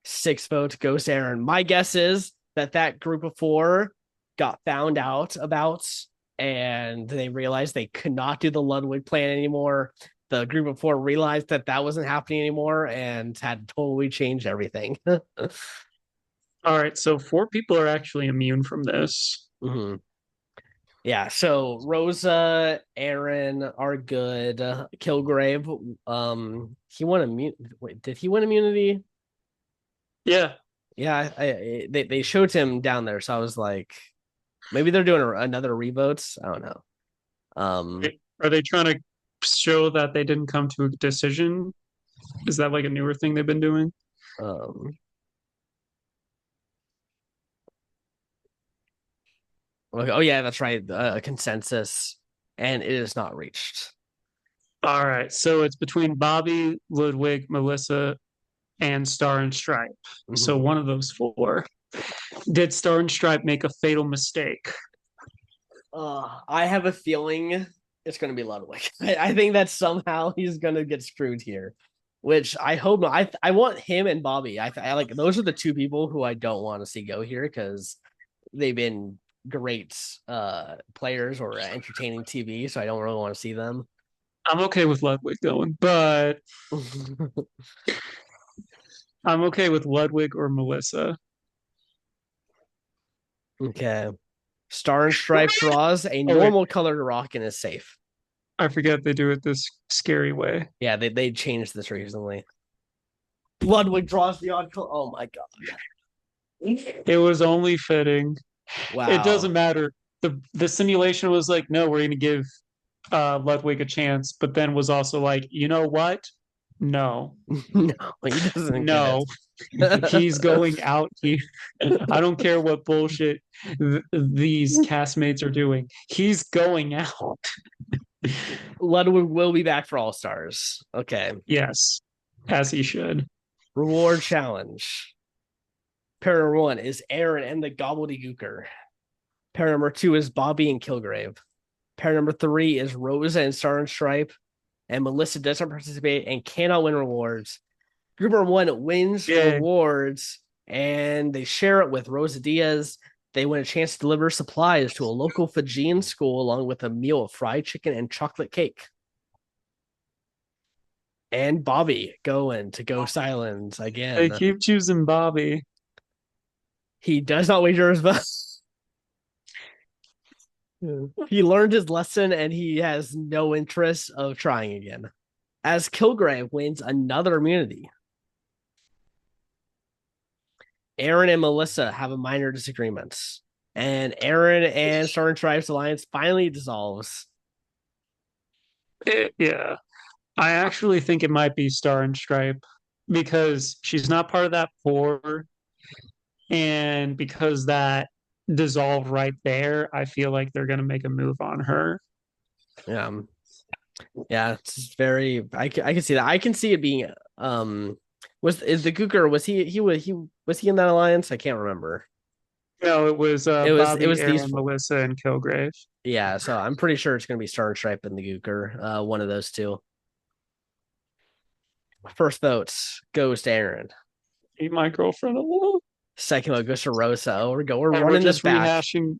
Sixth vote goes to Aaron. My guess is that group of four got found out about and they realized they could not do the Ludwig plan anymore. The group of four realized that wasn't happening anymore and had totally changed everything. All right, so four people are actually immune from this. Mm-hmm. Yeah, so Rosa, Aaron are good. Kilgrave, he won immunity. Wait, did he win immunity? Yeah. Yeah, they showed him down there, so I was like, maybe they're doing another revotes. I don't know. Um, Are they trying to show that they didn't come to a decision? Is that like a newer thing they've been doing? um, oh yeah, that's right. A consensus, and it is not reached. All right. So it's between Bobby, Ludwig, Melissa, and Star and Stripe. So Mhm. one of those four. Did Star and Stripe make a fatal mistake? I have a feeling it's going to be Ludwig. I think that somehow he's going to get screwed here, which I hope not. I want him and Bobby. I like those are the two people who I don't want to see go here because they've been great players or entertaining TV. So I don't really want to see them. I'm okay with Ludwig going, but I'm okay with Ludwig or Melissa. Okay. Star and Stripe draws a Oh wait, normal colored rock and is safe. I forget they do it this scary way. Yeah, they changed this recently. Ludwig draws the odd color. Oh my god. It was only fitting. It Wow. doesn't matter. The simulation was like, no, we're gonna give Ludwig a chance, but then was also like, you know what? No, No, he doesn't get no, it. he's going out here. I don't care what bullshit these castmates are doing. He's going out. Ludwig will be back for All Stars. Okay. Yes, as he should. Reward challenge. Pair number one is Aaron and the Gobbledygooker. Pair number two is Bobby and Kilgrave. Pair number three is Rosa and Star and Stripe. And Melissa doesn't participate and cannot win rewards. Group number one wins Yeah, rewards and they share it with Rosa Diaz. They win a chance to deliver supplies to a local Fijian school along with a meal of fried chicken and chocolate cake. And Bobby going to go silent they again. keep choosing Bobby. He does not wager his vote. He learned his lesson and he has no interest of trying again. As Kilgrave wins another immunity, Aaron and Melissa have a minor disagreements, and Aaron and Star and Stripes alliance finally dissolves. Yeah, I actually think it might be Star and Stripe because she's not part of that four, and because that dissolved right there, I feel like they're gonna make a move on her. Yeah, yeah, it's very. I can see that. I can see it being. Was is the Gooker? Was he in that alliance? I can't remember. No, it was It Bobby, was these Aaron, four. Melissa, and Kilgrave. Yeah, so I'm pretty sure it's gonna be Star and Stripe and the Gooker. One of those two. First votes goes to Aaron. Leave my girlfriend alone. Second vote goes to Rosa. Oh, we're And we're running this just back. rehashing.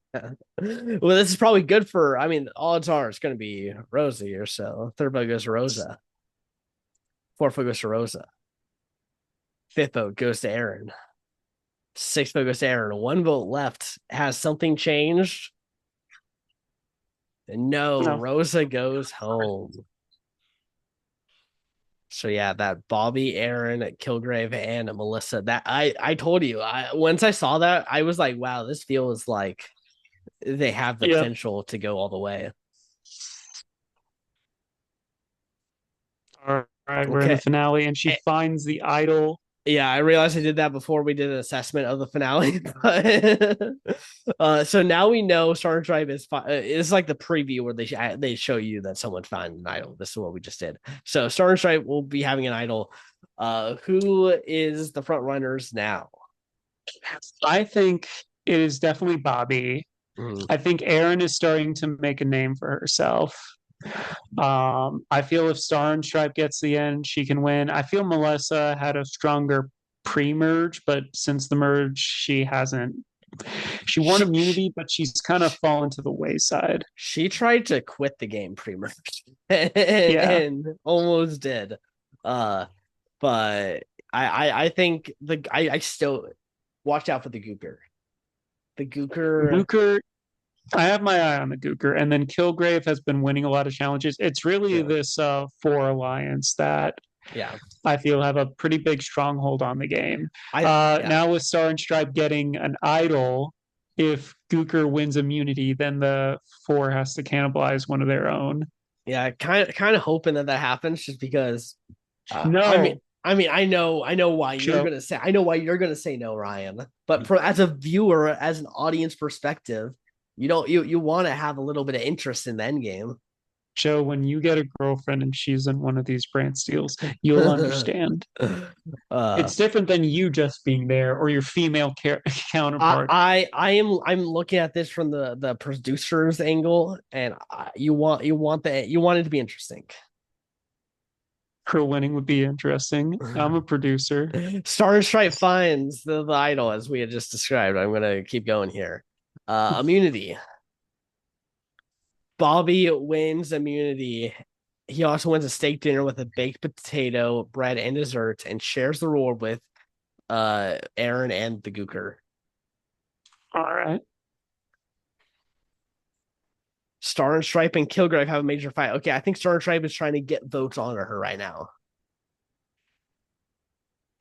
Well, this is probably good for. I mean, odds are it's going to be Rosa here. So third vote goes to Rosa. Fourth vote goes to Rosa. Fifth vote goes to Aaron. Sixth vote goes to Aaron. One vote left. Has something changed? No, No, Rosa goes home. So yeah, that Bobby, Aaron, Kilgrave, and Melissa. That I told you. Once I saw that, I was like, wow, this feels like they have the yeah. potential to go all the way. All right, we're in the Okay. finale, and she finds the idol. Yeah, I realized I did that before we did an assessment of the finale. So now we know Star Drive is it's like the preview where they show you that someone found an idol. This is what we just did. So Star Drive will be having an idol. Who is the front runners now? I think it is definitely Bobby. Mm, I think Erin is starting to make a name for herself. I feel if Star and Stripe gets the end, she can win. I feel Melissa had a stronger pre-merge, but since the merge, she hasn't. She won she, immunity, but she's kind of fallen to the wayside. she tried to quit the game pretty much Yeah, and almost did. Uh, but I think I still watch out for the Gooker. The Gooker, Gooker. I have my eye on the Gooker, and then Kilgrave has been winning a lot of challenges. It's really yeah. this four alliance that Yeah. I feel have a pretty big stronghold on the game. Yeah. Now with Star and Stripe getting an idol, if Gooker wins immunity, then the four has to cannibalize one of their own. Yeah, kind of hoping that happens just because I mean, No, I know why you're Joe. gonna say, I know why you're gonna say no, Ryan. But for as a viewer, as an audience perspective, you don't you want to have a little bit of interest in the end game. Joe, when you get a girlfriend and she's in one of these Brantsteels, you'll understand. uh, It's different than you just being there or your female counterpart. I'm looking at this from the producer's angle, and you want it to be interesting. Her winning would be interesting. I'm a producer. Star and Stripe finds the idol as we had just described. I'm gonna keep going here. Immunity. Bobby wins immunity. He also wins a steak dinner with a baked potato, bread, and dessert, and shares the reward with Aaron and the Gooker. All right. Star and Stripe and Kilgrave have a major fight. Okay, I think Star and Stripe is trying to get votes onto her right now.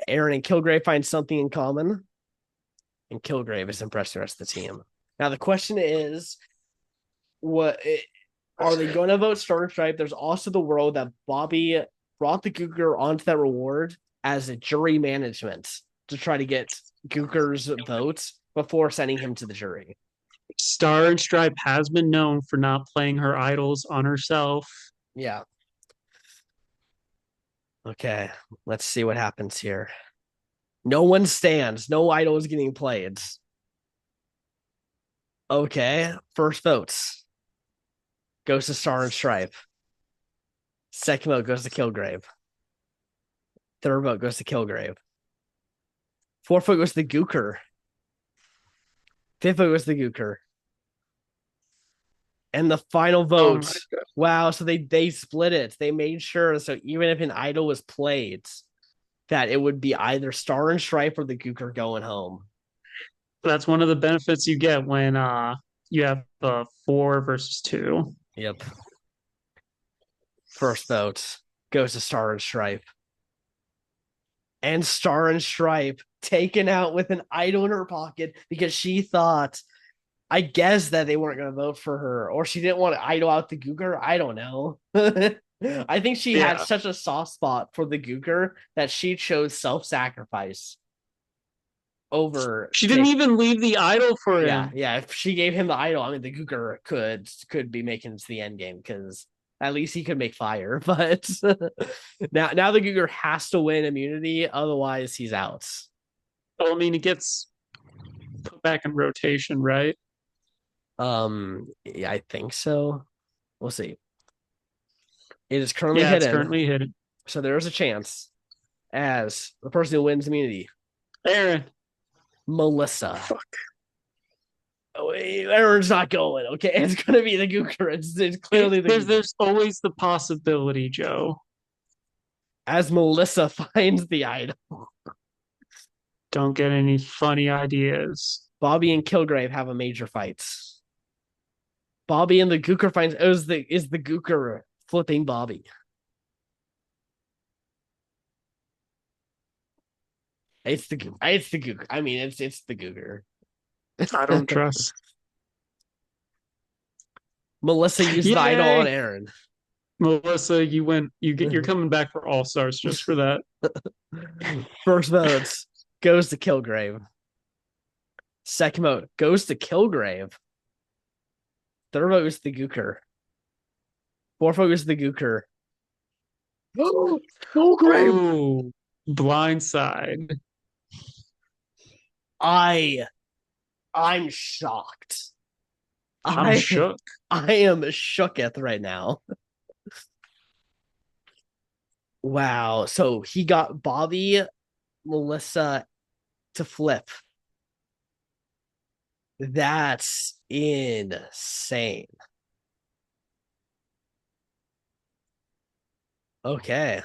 Aaron and Kilgrave find something in common, and Kilgrave is impressed the rest of the team. Now the question is, what are they going to vote Star and Stripe? There's also the world that Bobby brought the Gooker onto that reward as a jury management to try to get Gooker's votes before sending him to the jury. Star and Stripe has been known for not playing her idols on herself. Yeah. Okay. Let's see what happens here. No one stands. No idol is getting played. Okay. First votes goes to Star and Stripe. Second vote goes to Kilgrave. Third vote goes to Kilgrave. Fourth vote goes to the Gooker. Fifth vote goes to the Gooker. And the final vote. Wow. So they split it. They made sure. So even if an idol was played, that it would be either Star and Stripe or the Gooker going home. That's one of the benefits you get when you have 4 versus 2. Yep. First vote goes to Star and Stripe. And Star and Stripe taken out with an idol in her pocket because she thought, I guess, that they weren't going to vote for her, or she didn't want to idol out the Gooker. I don't know. I think she had such a soft spot for the Gooker that she chose self-sacrifice over. She didn't even leave the idol for him. Yeah. If she gave him the idol, I mean, the Gooker could be making it to the end game because at least he could make fire. But now the Gooker has to win immunity, otherwise he's out. Well, I mean, it gets put back in rotation, right? Yeah, I think so. We'll see. It is currently hidden. It's currently hidden. So there is a chance as the person who wins immunity. Aaron. Melissa. Fuck. Oh, Aaron's not going. Okay, it's gonna be the Gooker. It's clearly there's always the possibility, Joe. As Melissa finds the idol. Don't get any funny ideas. Bobby and Kilgrave have a major fight. Bobby and the Gooker finds is the Gooker flipping Bobby. It's the Gooker. I mean, it's the Gooker. I don't trust. Melissa used the idol on Aaron. Melissa, you're coming back for All Stars just for that. First votes goes to Kilgrave. Second vote goes to Kilgrave. Third vote goes to the Gooker. Fourth vote goes to the Gooker. Kilgrave. Oh, blindside. I'm shocked. I'm shook. I am shooketh right now. Wow. So he got Bobby, Melissa to flip. That's insane. Okay.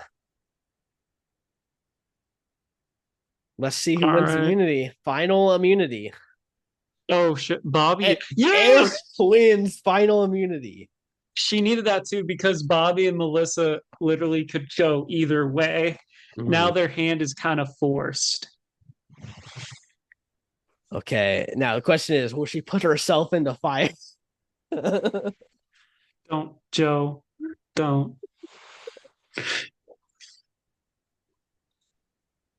Let's see who wins immunity. Final immunity. Oh shit, Bobby. Yes, wins final immunity. she needed that too because Bobby and Melissa literally could go either way. Now Mhm. their hand is kind of forced. Okay. Now the question is, will she put herself into fire? Don't, Joe, don't.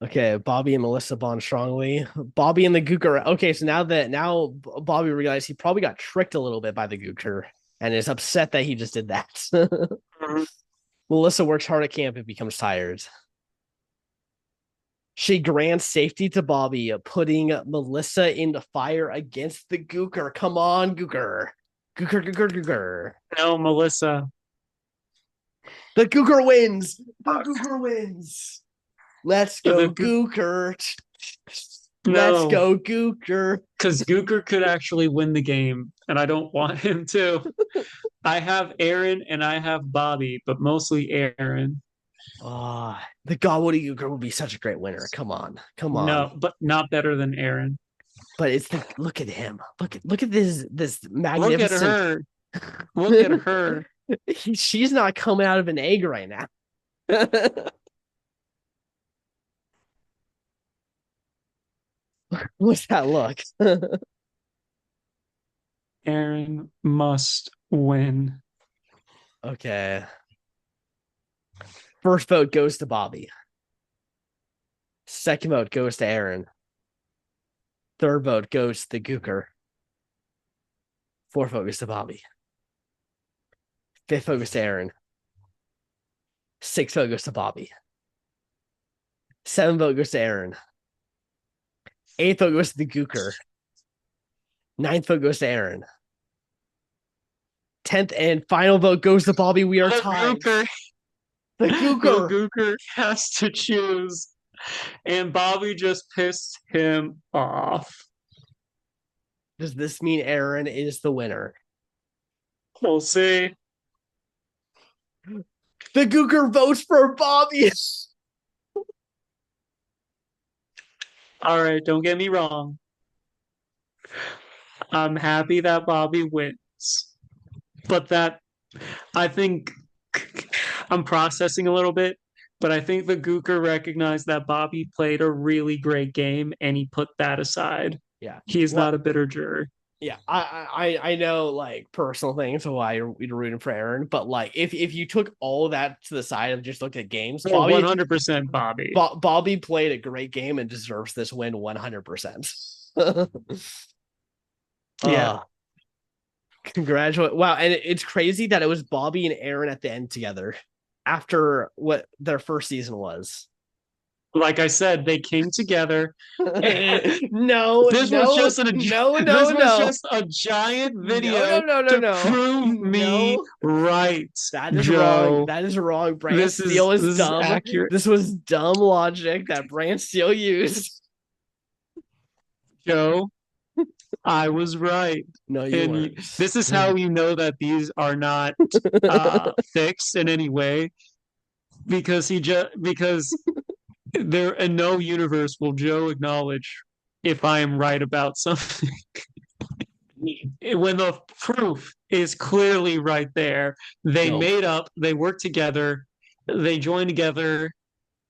Okay, Bobby and Melissa bond strongly. Bobby and the Gooker. Okay, so now Bobby realized he probably got tricked a little bit by the Gooker and is upset that he just did that. Melissa works hard at camp and becomes tired. She grants safety to Bobby, putting Melissa in the fire against the Gooker. Come on, Gooker. Gooker, Gooker, Gooker. No, Melissa. The Gooker wins. The Gooker wins. Let's go, The, Gooker. Let's no, go, Gooker. because Gooker could actually win the game, and I don't want him to. I have Aaron and I have Bobby, but mostly Aaron. Oh, the Gobbledygooker would be such a great winner. Come on. Come on. No, but not better than Aaron. But it's the look at him. Look at this Look at magnificent. her. Look at her. She's not coming out of an egg right now. What's that look? Aaron must win. Okay. First vote goes to Bobby. Second vote goes to Aaron. Third vote goes to the Gooker. Fourth vote goes to Bobby. Fifth vote goes to Aaron. Sixth vote goes to Bobby. Seventh vote goes to Aaron. Eighth vote goes to the Gooker. Ninth vote goes to Aaron. 10th and final vote goes to Bobby. We are tied. Gooker. The Gooker. The Gooker has to choose. And Bobby just pissed him off. Does this mean Aaron is the winner? We'll see. The Gooker votes for Bobby. All right, don't get me wrong. I'm happy that Bobby wins. But that, I think, I'm processing a little bit, but I think the Gooker recognized that Bobby played a really great game and he put that aside. Yeah. He's Well, not a bitter juror. yeah, I know like personal things of why you're rooting for Aaron, but like if you took all that to the side and just looked at games, Oh, 100% Bobby. Bobby played a great game and deserves this win 100%. Yeah. Congratulate! Wow, and it's crazy that it was Bobby and Aaron at the end together after what their first season was. Like I said, they came together. No, This no, was just an no, this no, was no, just a giant video no, to no. prove me No, right, that is wrong. Joe. That is wrong. This Brantsteele is is dumb. accurate, This was dumb logic that Brantsteele used. Joe. I was right. No, you And weren't. this is how you know that these are not fixed in any way because because there in no universe will Joe acknowledge if I am right about something when the proof is clearly right there. They Nope. made up, they worked together, they joined together,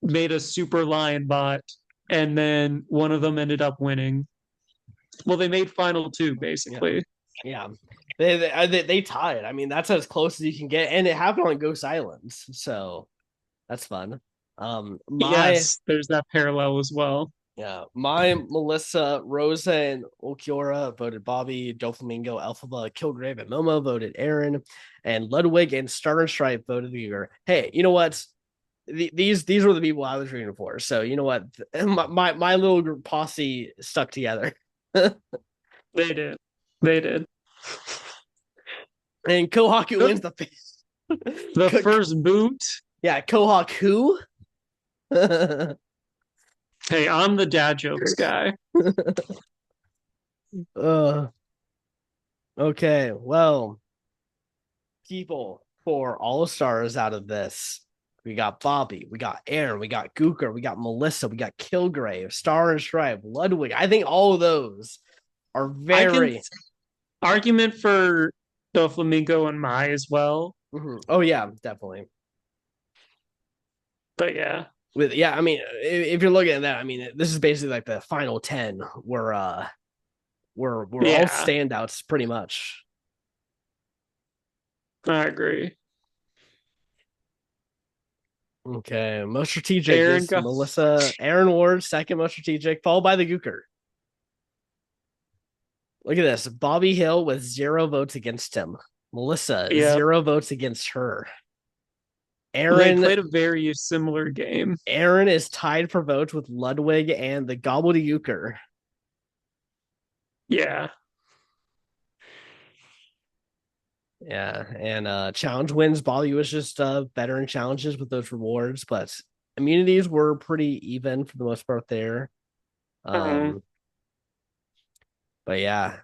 made a super lion bot, and then one of them ended up winning. Well, they made final two basically. Yeah. They tied. I mean, that's as close as you can get, and it happened on Ghost Islands, so that's fun. Yes, there's that parallel as well. My Melissa, Rosa, and Okiora voted Bobby. Doflamingo, Elphaba, Kilgrave, and Momo voted Aaron, and Ludwig and Star and Stripe voted Uyghur. Hey, you know what? These were the people I was rooting for. So you know what? My little posse stuck together. They did. They did. And Kohaku wins the first boot. Yeah, Kohaku. Hey, I'm the dad jokes guy. Okay, well, people for all stars out of this. We got Bobby, we got Aaron, we got Gooker, we got Melissa, we got Kilgrave, Star and Stripe, Ludwig. I think all of those are very argument for Doflamingo and Mai as well. Oh yeah, definitely. But yeah, Yeah, I mean, if you're looking at that, I mean, this is basically like the final 10 where we're all yeah, standouts pretty much. I agree. Okay, most strategic Aaron is got Melissa Aaron Ward, second most strategic, followed by the Gooker. Look at this. Bobby Hill with 0 votes against him. Melissa, yeah. 0 votes against her. They Aaron played a very similar game. Aaron is tied for votes with Ludwig and the Gobbledygooker. Yeah. Yeah, and challenge wins. Bobby was just better in challenges with those rewards, but immunities were pretty even for the most part there. Mhm. Um, but yeah,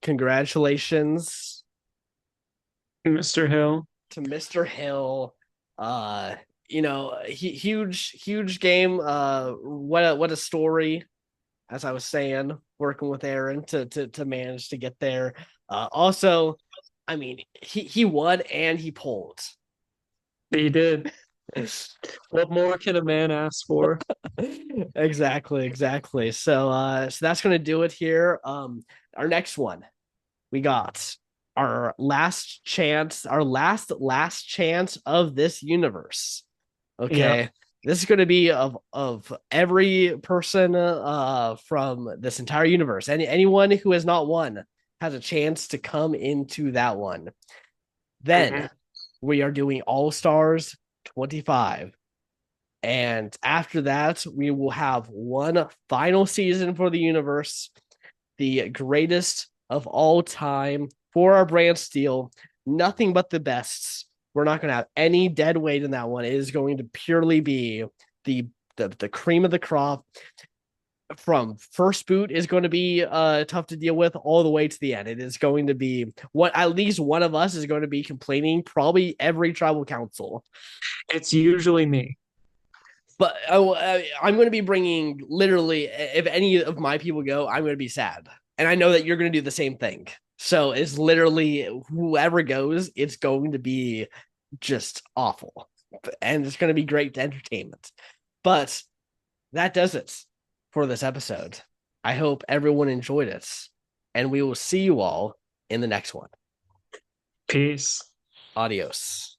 congratulations Mr. Hill. to Mr. Hill. Huge game. What a story. As I was saying, working with Aaron to manage to get there. Also, I mean, he won and he pulled. He did. What more can a man ask for? Exactly. So that's gonna do it here. Our next one, we got our last chance of this universe. Yep. Okay. This is going to be of every person from this entire universe. Anyone who has not won has a chance to come into that one. Then Mhm. we are doing All Stars 25. And after that, we will have one final season for the universe, the greatest of all time for our Brantsteele. Nothing but the bests. We're not going to have any dead weight in that one. It is going to purely be the the cream of the crop. From first boot is going to be tough to deal with all the way to the end. It is going to be what at least one of us is going to be complaining. Probably every tribal council, It's usually me. but I'm going to be bringing literally, if any of my people go, I'm going to be sad. And I know that you're going to do the same thing. So it's literally whoever goes, it's going to be just awful. And it's going to be great entertainment. But that does it for this episode. I hope everyone enjoyed it. And we will see you all in the next one. Peace. Adios.